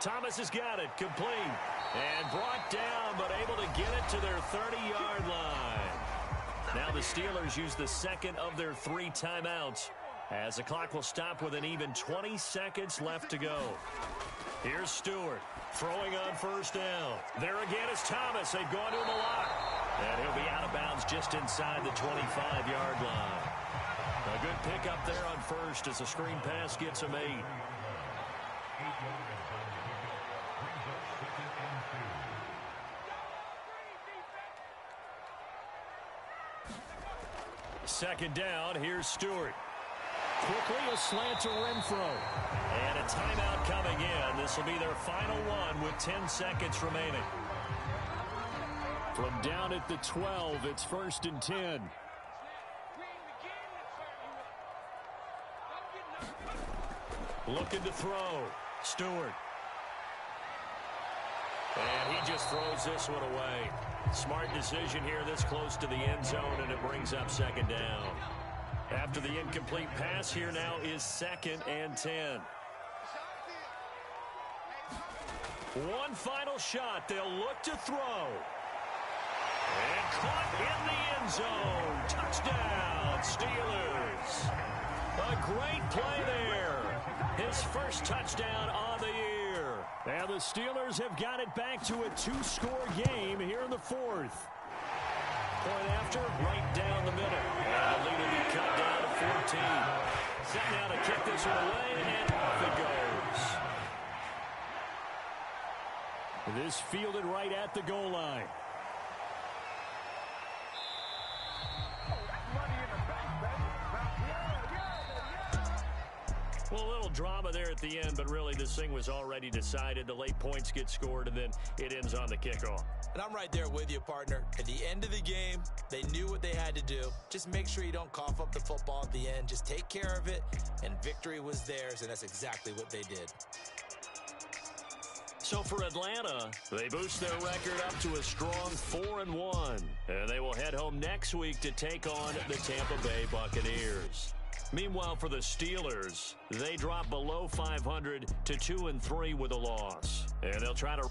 Thomas has got it, complete. And brought down, but able to get it to their 30-yard line. Now the Steelers use the 2nd of their 3 timeouts as the clock will stop with an even 20 seconds left to go. Here's Stewart throwing on first down. There again is Thomas. They've gone to him a lot. And he'll be out of bounds just inside the 25-yard line. A good pickup there on first as the screen pass gets him 8. Second down, here's Stewart. Quickly a slant to Renfro. And a timeout coming in. This will be their final one with 10 seconds remaining. From down at the 12, it's 1st and 10. Looking to throw. Stewart. And he just throws this one away. Smart decision here this close to the end zone, and it brings up second down. After the incomplete pass, here now is 2nd and 10. One final shot. They'll look to throw. And caught in the end zone. Touchdown, Steelers. A great play there. His first touchdown on the year. And the Steelers have got it back to a 2-score game here in the 4th. Point after, right down the middle. And the lead will be cut down to 14. Set now to kick this one away, and off it goes. This fielded right at the goal line. Well, a little drama there at the end, but really this thing was already decided. The late points get scored, and then it ends on the kickoff. And I'm right there with you, partner. At the end of the game, they knew what they had to do. Just make sure you don't cough up the football at the end. Just take care of it, and victory was theirs, and that's exactly what they did. So for Atlanta, they boost their record up to a strong 4-1. And they will head home next week to take on the Tampa Bay Buccaneers. Meanwhile, for the Steelers, they drop below 500 to 2-3 with a loss. And they'll try to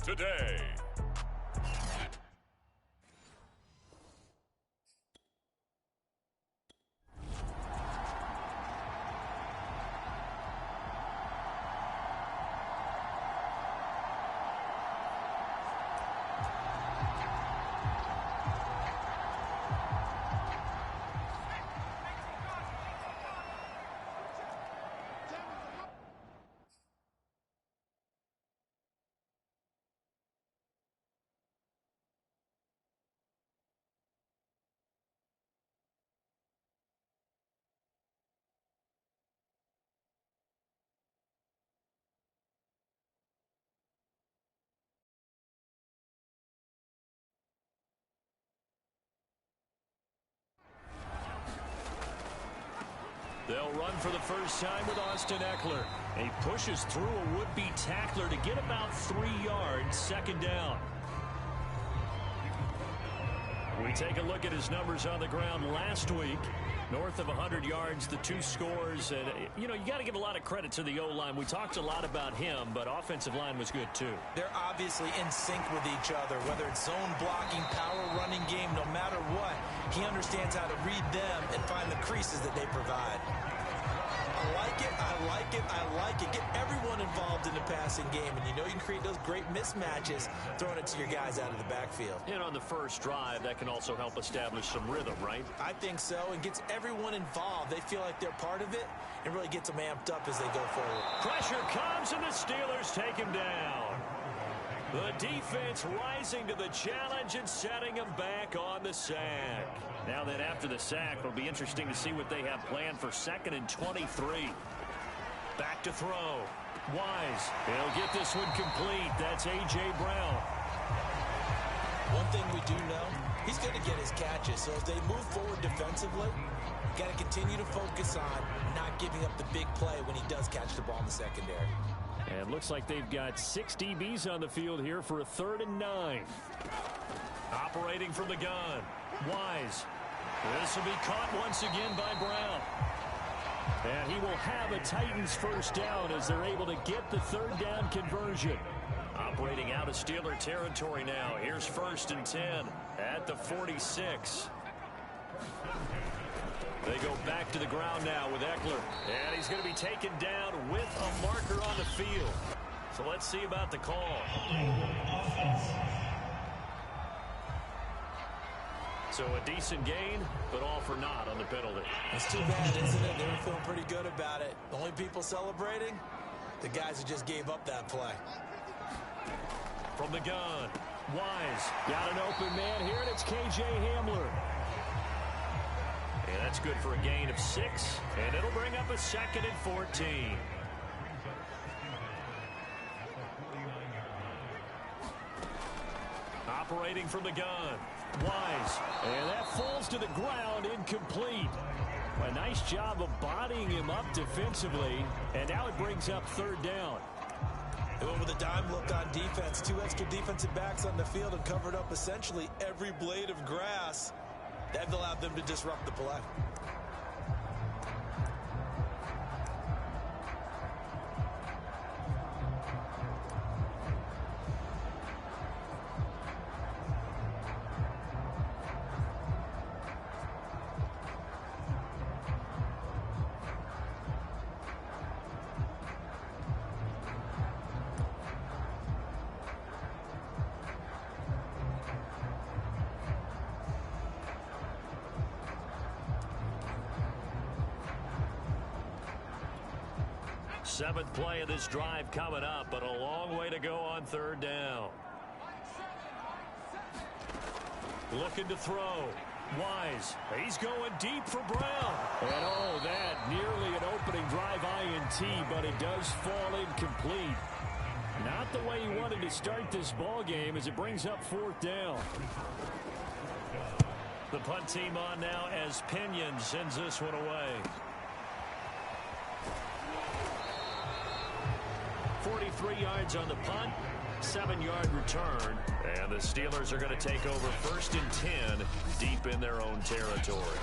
today. They'll run for the first time with Austin Eckler. He pushes through a would-be tackler to get about 3 yards, second down. We take a look at his numbers on the ground last week. North of 100 yards, the 2 scores. And, you got to give a lot of credit to the O-line. We talked a lot about him, but offensive line was good, too. They're obviously in sync with each other, whether it's zone blocking, power running game, no matter what. He understands how to read them and find the creases that they provide. I like it, I like it, I like it. Get everyone involved in the passing game, and you can create those great mismatches throwing it to your guys out of the backfield. And on the first drive, that can also help establish some rhythm, right? I think so, and gets everyone involved. They feel like they're part of it, and really gets them amped up as they go forward. Pressure comes, and the Steelers take him down. The defense rising to the challenge and setting him back on the sack. Now then, after the sack, it'll be interesting to see what they have planned for 2nd and 23. Back to throw. Wise. He'll get this one complete. That's A.J. Brown. One thing we do know, he's going to get his catches. So as they move forward defensively, got to continue to focus on not giving up the big play when he does catch the ball in the secondary. And looks like they've got 6 DBs on the field here for a 3rd and 9. Operating from the gun. Wise. This will be caught once again by Brown. And he will have a Titans first down as they're able to get the 3rd down conversion. Operating out of Steeler territory now. Here's 1st and 10 at the 46. They go back to the ground now with Eckler. And he's going to be taken down with a marker on the field. So let's see about the call. So a decent gain, but all for naught on the penalty. It's too bad, isn't it? They were feeling pretty good about it. The only people celebrating, the guys who just gave up that play. From the gun, Wise. Got an open man here, and it's K.J. Hamler. And that's good for a gain of 6, and it'll bring up a 2nd and 14. Operating from the gun. Wise. And that falls to the ground, incomplete. A nice job of bodying him up defensively, and now it brings up 3rd down. They went with a dime look on defense. 2 extra defensive backs on the field and covered up essentially every blade of grass. That allowed them to disrupt the play. Seventh play of this drive coming up, but a long way to go on 3rd down. Looking to throw. Wise. He's going deep for Brown. And oh, that nearly an opening drive INT, but it does fall incomplete. Not the way he wanted to start this ball game as it brings up 4th down. The punt team on now as Pinion sends this one away. 43 yards on the punt, 7-yard return, and the Steelers are going to take over 1st and 10 deep in their own territory.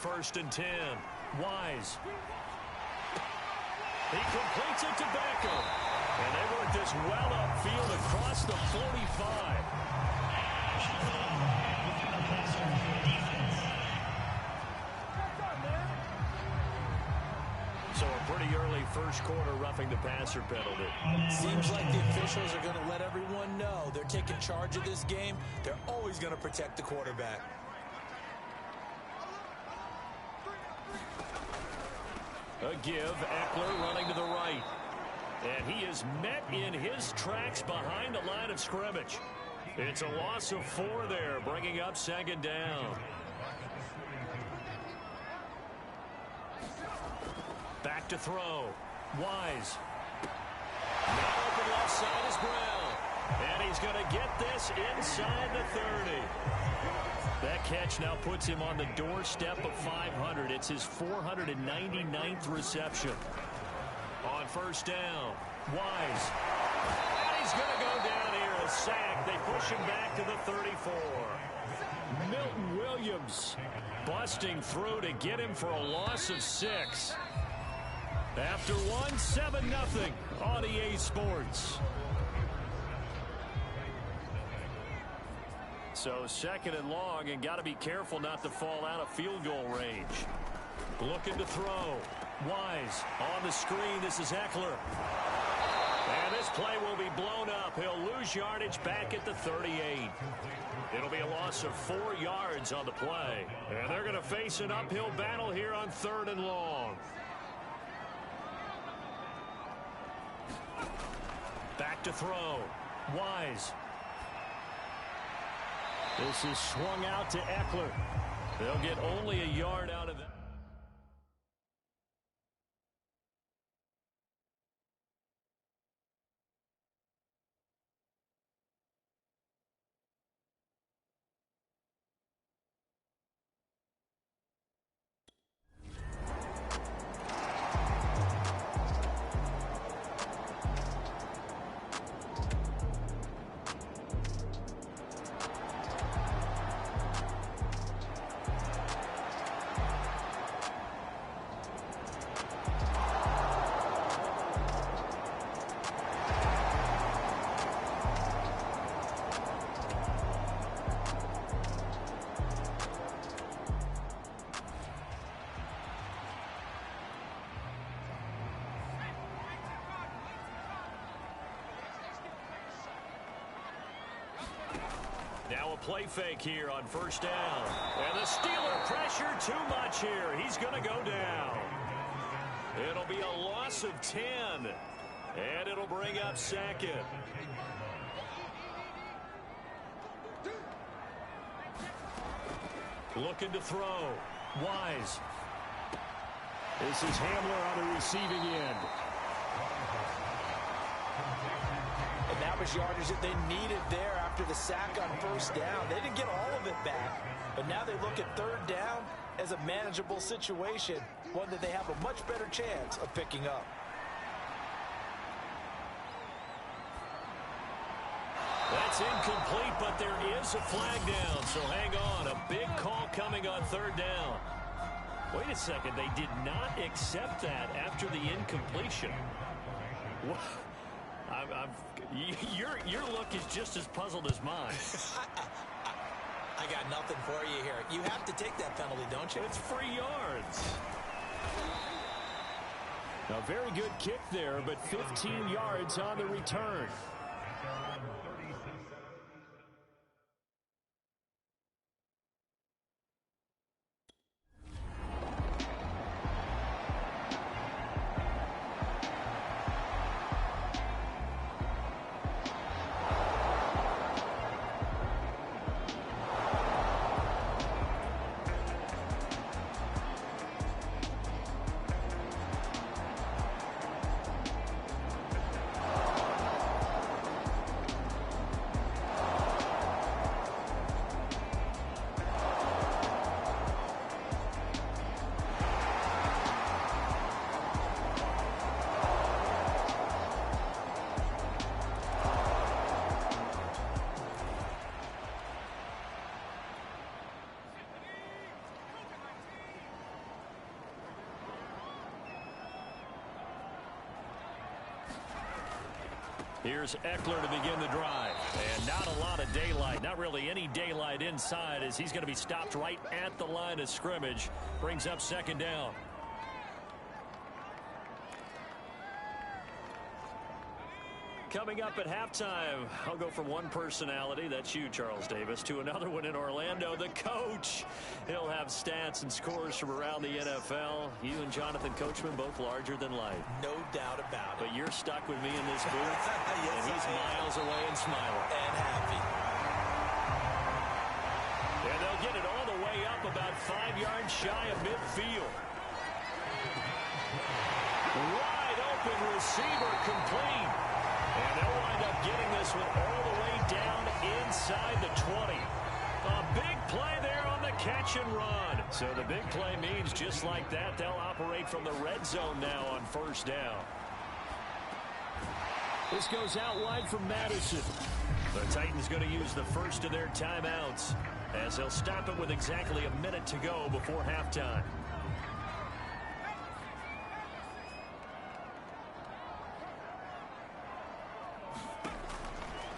1st and 10. Wise. He completes it to Beckham. And they work this well upfield across the 45. So a pretty early first quarter roughing the passer penalty. Seems like the officials are going to let everyone know they're taking charge of this game. They're always going to protect the quarterback. A give, Eckler running to the right. And he is met in his tracks behind the line of scrimmage. It's a loss of 4 there, bringing up 2nd down. Back to throw. Wise. Now open left side is Brown. And he's going to get this inside the 30. That catch now puts him on the doorstep of 500. It's his 499th reception. On 1st down, Wise. And he's going to go down here, a sack. They push him back to the 34. Milton Williams busting through to get him for a loss of 6. After one, 7-0 on EA Sports. So 2nd and long, and got to be careful not to fall out of field goal range. Looking to throw. Wise on the screen. This is Eckler. And this play will be blown up. He'll lose yardage back at the 38. It'll be a loss of 4 yards on the play. And they're going to face an uphill battle here on 3rd and long. Back to throw. Wise. This is swung out to Eckler. They'll get only a yard out of it. Now a play fake here on 1st down. And the Steeler pressure too much here. He's going to go down. It'll be a loss of 10. And it'll bring up 2nd. Looking to throw. Wise. This is Hamler on the receiving end. And that was yardage that they needed there after the sack on 1st down. They didn't get all of it back, but now they look at 3rd down as a manageable situation, one that they have a much better chance of picking up. That's incomplete, but there is a flag down, so hang on. A big call coming on 3rd down. Wait a second, they did not accept that after the incompletion. Your look is just as puzzled as mine. I got nothing for you here. You have to take that penalty, don't you? It's free yards. A very good kick there, but 15 yards on the return. Here's Eckler to begin the drive. And not a lot of daylight, not really any daylight inside, as he's going to be stopped right at the line of scrimmage. Brings up second down. Coming up at halftime, I'll go from one personality, that's you, Charles Davis, to another one in Orlando, the coach. He'll have stats and scores from around the NFL. You and Jonathan Coachman both larger than life. No doubt about it. But you're stuck with me in this booth, yes, and he's miles away and smiling. And happy. And they'll get it all the way up about 5 yards shy of midfield. Wide open receiver complete. And they'll wind up getting this one all the way down inside the 20. A big play there on the catch and run. So the big play means just like that, they'll operate from the red zone now on first down. This goes out wide from Madison. The Titans going to use the first of their timeouts as they'll stop it with exactly a minute to go before halftime.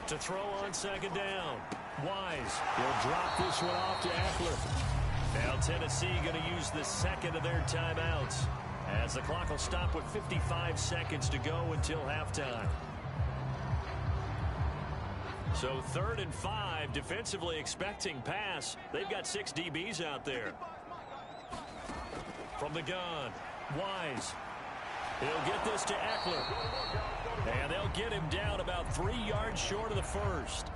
To throw on second down. Wise will drop this one off to Eckler. Now Tennessee going to use the second of their timeouts as the clock will stop with 55 seconds to go until halftime. So 3rd and 5, defensively expecting pass. They've got 6 DBs out there. From the gun, Wise. He'll get this to Eckler. And they'll get him down about 3 yards short of the first.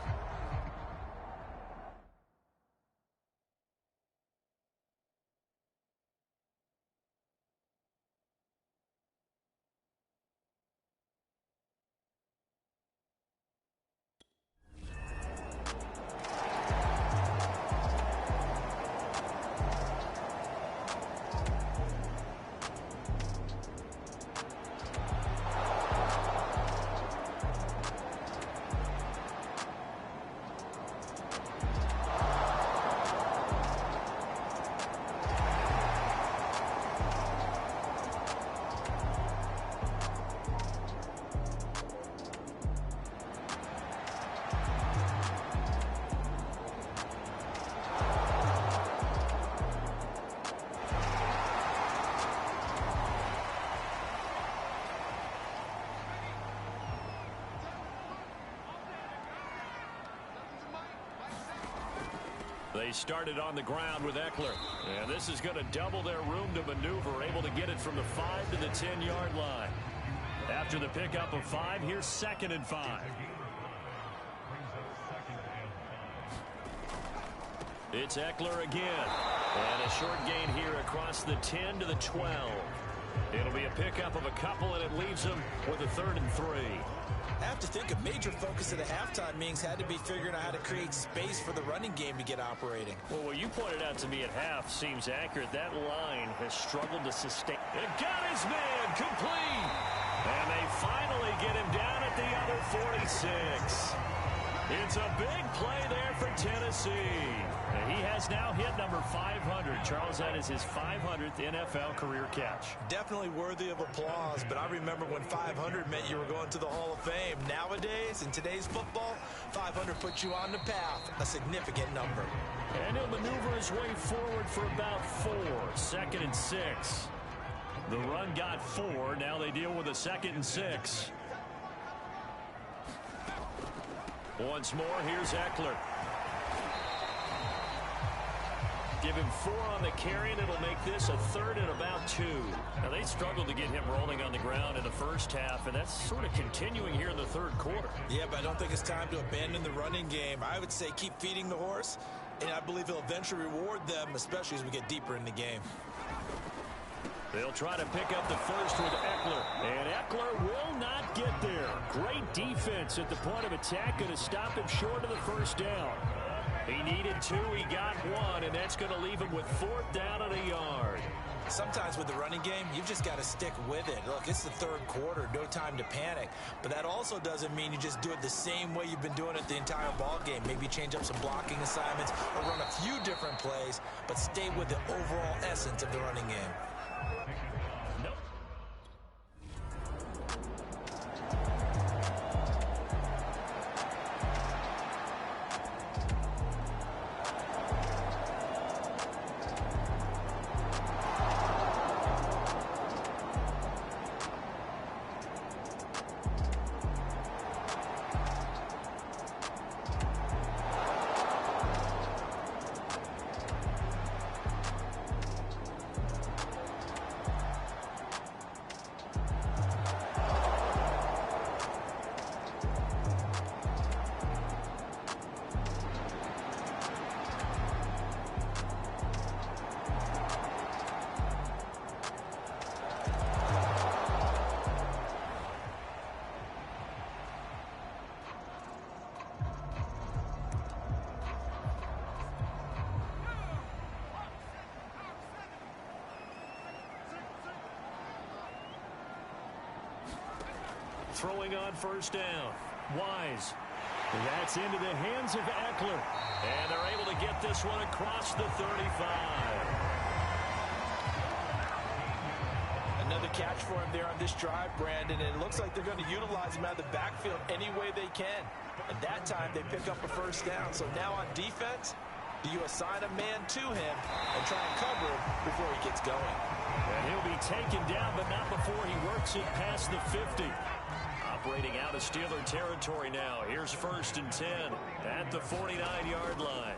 They started on the ground with Eckler. And this is going to double their room to maneuver, able to get it from the 5 to the 10-yard line. After the pickup of 5, here's 2nd and 5. It's Eckler again. And a short gain here across the 10 to the 12. It'll be a pickup of a couple, and it leaves them with a 3rd and 3. I have to think a major focus of the halftime meetings had to be figuring out how to create space for the running game to get operating. Well, what you pointed out to me at half seems accurate. That line has struggled to sustain. It got his man complete. And they finally get him down at the other 46. It's a big play there for Tennessee. And he has now hit number 500. Charles, that is his 500th NFL career catch. Definitely worthy of applause, but I remember when 500 meant you were going to the Hall of Fame. Nowadays, in today's football, 500 puts you on the path, a significant number. And he'll maneuver his way forward for about 4. 2nd and 6. The run got 4. Now they deal with a 2nd and 6. Once more, here's Eckler. Give him 4 on the carry, and it'll make this a 3rd and about 2. Now, they struggled to get him rolling on the ground in the first half, and that's sort of continuing here in the 3rd quarter. Yeah, but I don't think it's time to abandon the running game. I would say keep feeding the horse, and I believe he'll eventually reward them, especially as we get deeper in the game. They'll try to pick up the first with Eckler, and Eckler will not get there. Great defense at the point of attack, going to stop him short of the first down. He needed 2, he got 1, and that's going to leave him with 4th down and a yard. Sometimes with the running game, you've just got to stick with it. Look, it's the 3rd quarter, no time to panic. But that also doesn't mean you just do it the same way you've been doing it the entire ball game. Maybe change up some blocking assignments or run a few different plays, but stay with the overall essence of the running game. throwing on first down. Wise. That's into the hands of Eckler. And they're able to get this one across the 35. Another catch for him there on this drive, Brandon, and it looks like they're going to utilize him out of the backfield any way they can. And that time they pick up a first down. So now on defense, do you assign a man to him and try and cover him before he gets going? And he'll be taken down, but not before he works it past the 50. Operating out of Steeler territory now. Here's 1st and 10 at the 49-yard line.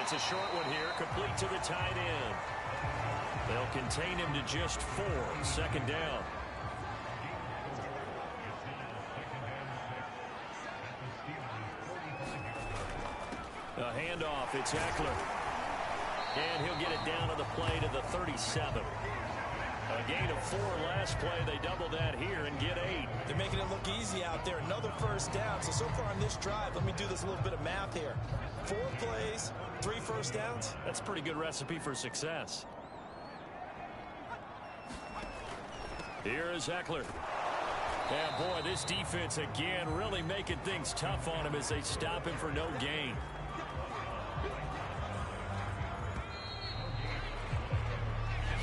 It's a short one here, complete to the tight end. They'll contain him to just 4, 2nd down. A handoff, it's Eckler. And he'll get it down to the play to the 37. A gain of 4 last play. They double that here and get 8. They're making it look easy out there. Another first down. So far on this drive, let me do this little bit of math here. 4 plays, 3 first downs. That's a pretty good recipe for success. Here is Eckler. And boy, this defense again really making things tough on him as they stop him for no gain.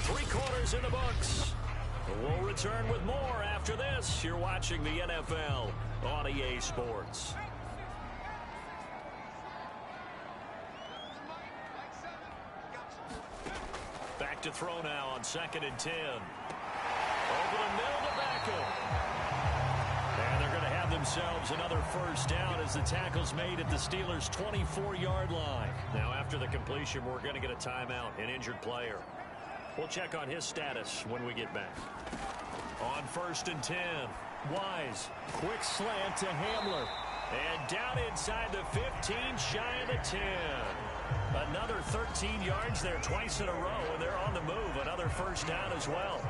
Three-quarters in the books. We'll return with more after this. You're watching the NFL on EA Sports. Back to throw now on 2nd and 10. Over the middle to Beckham. And they're going to have themselves another first down as the tackle's made at the Steelers' 24-yard line. Now after the completion, we're going to get a timeout, an injured player. We'll check on his status when we get back. On 1st and 10, Wise. Quick slant to Hamler. And down inside the 15, shy of the 10. Another 13 yards there twice in a row, and they're on the move. Another first down as well.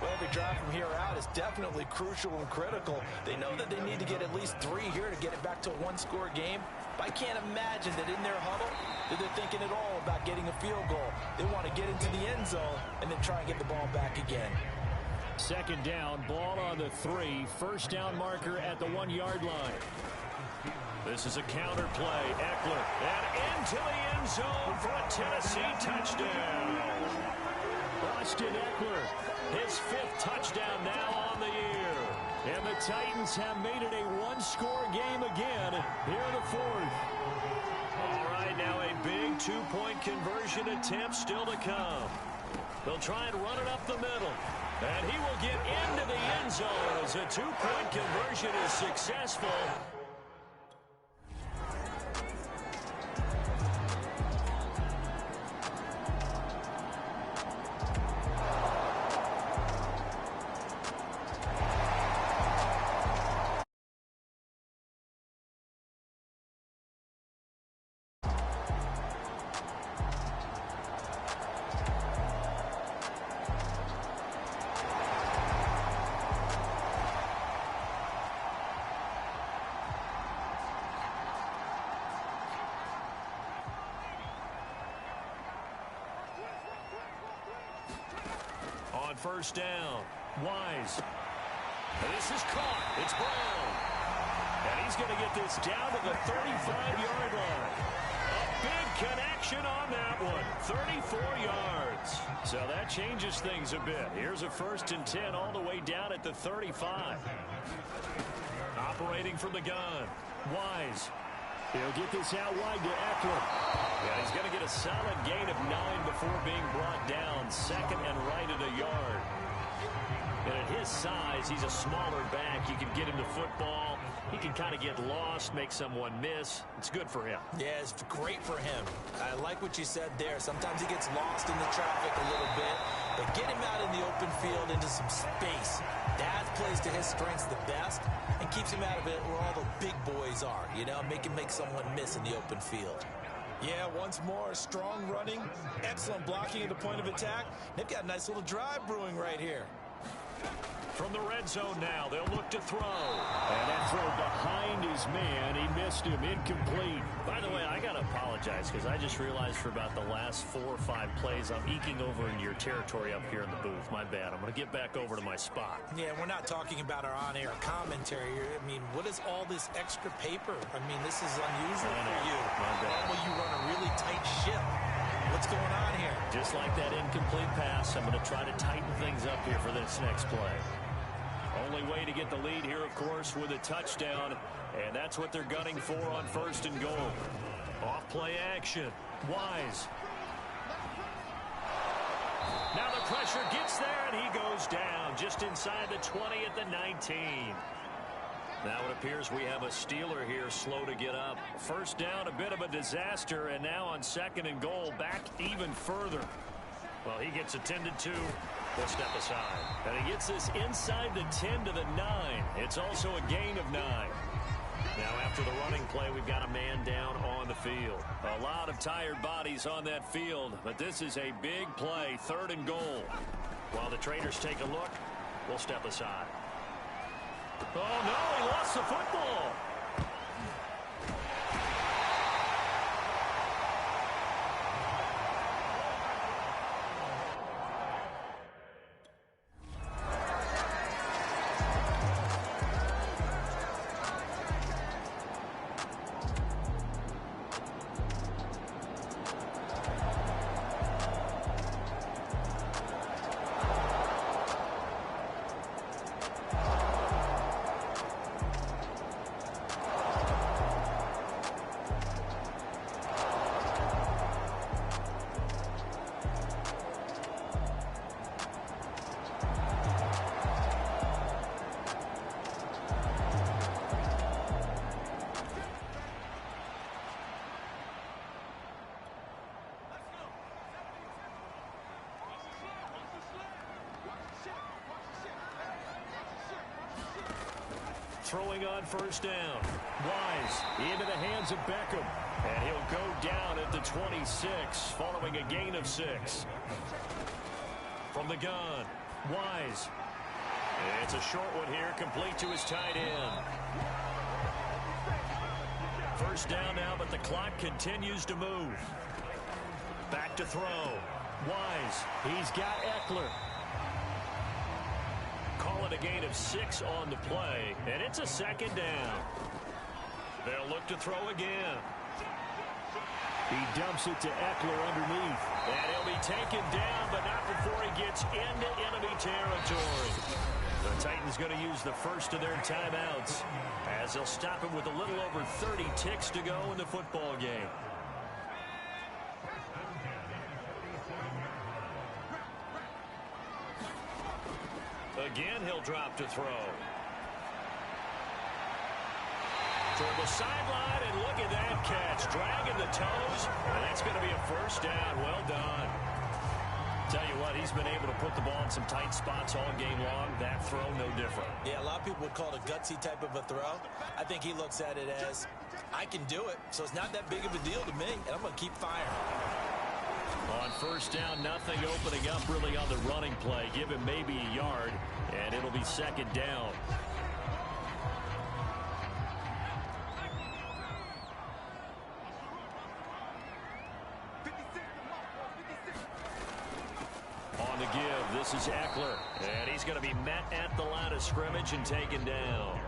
Well, every drive from here out is definitely crucial and critical. They know that they need to get at least 3 here to get it back to a one-score game. But I can't imagine that in their huddle that they're thinking at all about getting a field goal. They want to get into the end zone and then try and get the ball back again. 2nd down, ball on the 3. First down marker at the 1-yard line. This is a counter play. Eckler. And into the end zone for a Tennessee touchdown. Austin Eckler. His 5th touchdown now on the year. And the Titans have made it a one-score game again here in the 4th. All right, now a big 2-point conversion attempt still to come. They'll try and run it up the middle. And he will get into the end zone as a 2-point conversion is successful. First down. Wise. And this is caught. It's Brown. And he's going to get this down to the 35-yard line. A big connection on that one. 34 yards. So that changes things a bit. Here's a 1st and 10 all the way down at the 35. Operating from the gun. Wise. He'll get this out wide to Eckler. Yeah, he's going to get a solid gain of 9 before being brought down. 2nd and right at a yard. And at his size, he's a smaller back. You can get him the football. He can kind of get lost, make someone miss. It's good for him. Yeah, it's great for him. I like what you said there. Sometimes he gets lost in the traffic a little bit. But get him out in the open field into some space. That plays to his strengths the best and keeps him out of it where all the big boys are. You know, make him make someone miss in the open field. Yeah, once more, strong running, excellent blocking at the point of attack. They've got a nice little drive brewing right here. From the red zone now, they'll look to throw. And that throw behind his man. He missed him. Incomplete. By the way, I got to apologize because I just realized for about the last 4 or 5 plays, I'm eking over into your territory up here in the booth. My bad. I'm going to get back over to my spot. Yeah, we're not talking about our on-air commentary here. I mean, what is all this extra paper? I mean, this is unusual for you. Normally you run a really tight ship. What's going on here? Just like that incomplete pass, I'm going to try to tighten things up here for this next play. Only way to get the lead here, of course, with a touchdown, and that's what they're gunning for on 1st and goal. Off play action. Wise. Now the pressure gets there, and he goes down just inside the 20 at the 19. Now it appears we have a Steeler here slow to get up. First down, a bit of a disaster, and now on 2nd and goal, back even further. Well, he gets attended to. We'll step aside. And he gets this inside the 10 to the 9. It's also a gain of 9. Now after the running play, we've got a man down on the field. A lot of tired bodies on that field, but this is a big play, 3rd and goal. While the traders take a look, we'll step aside. Oh, no, he lost the football. Throwing on 1st down. Wise into the hands of Beckham. And he'll go down at the 26 following a gain of 6. From the gun, Wise. It's a short one here, complete to his tight end. 1st down now, but the clock continues to move. Back to throw. Wise. He's got Eckler. Call it a gain of 6 on the play, and it's a 2nd down. They'll look to throw again. He dumps it to Eckler underneath. And he'll be taken down, but not before he gets into enemy territory. The Titans going to use the first of their timeouts as they'll stop him with a little over 30 ticks to go in the football game. Again, he'll drop to throw. Toward the sideline, and look at that catch. Dragging the toes, and that's going to be a 1st down. Well done. Tell you what, he's been able to put the ball in some tight spots all game long. That throw, no different. Yeah, a lot of people would call it a gutsy type of a throw. I think he looks at it as, I can do it, so it's not that big of a deal to me, and I'm going to keep firing. On 1st down, nothing opening up really on the running play. Give him maybe a yard, and it'll be 2nd down. On the give, this is Eckler, and he's going to be met at the line of scrimmage and taken down.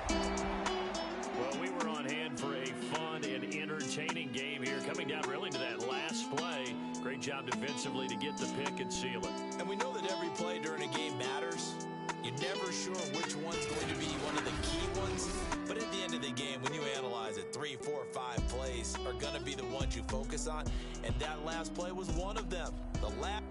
Well, we were on hand for a fun and entertaining game here, coming down really to that last play. Great job defensively to get the pick and seal it. And we know that every play during a game matters. You're never sure which one's going to be one of the key ones. But at the end of the game, when you analyze it, 3, 4, 5 plays are going to be the ones you focus on. And that last play was one of them. The last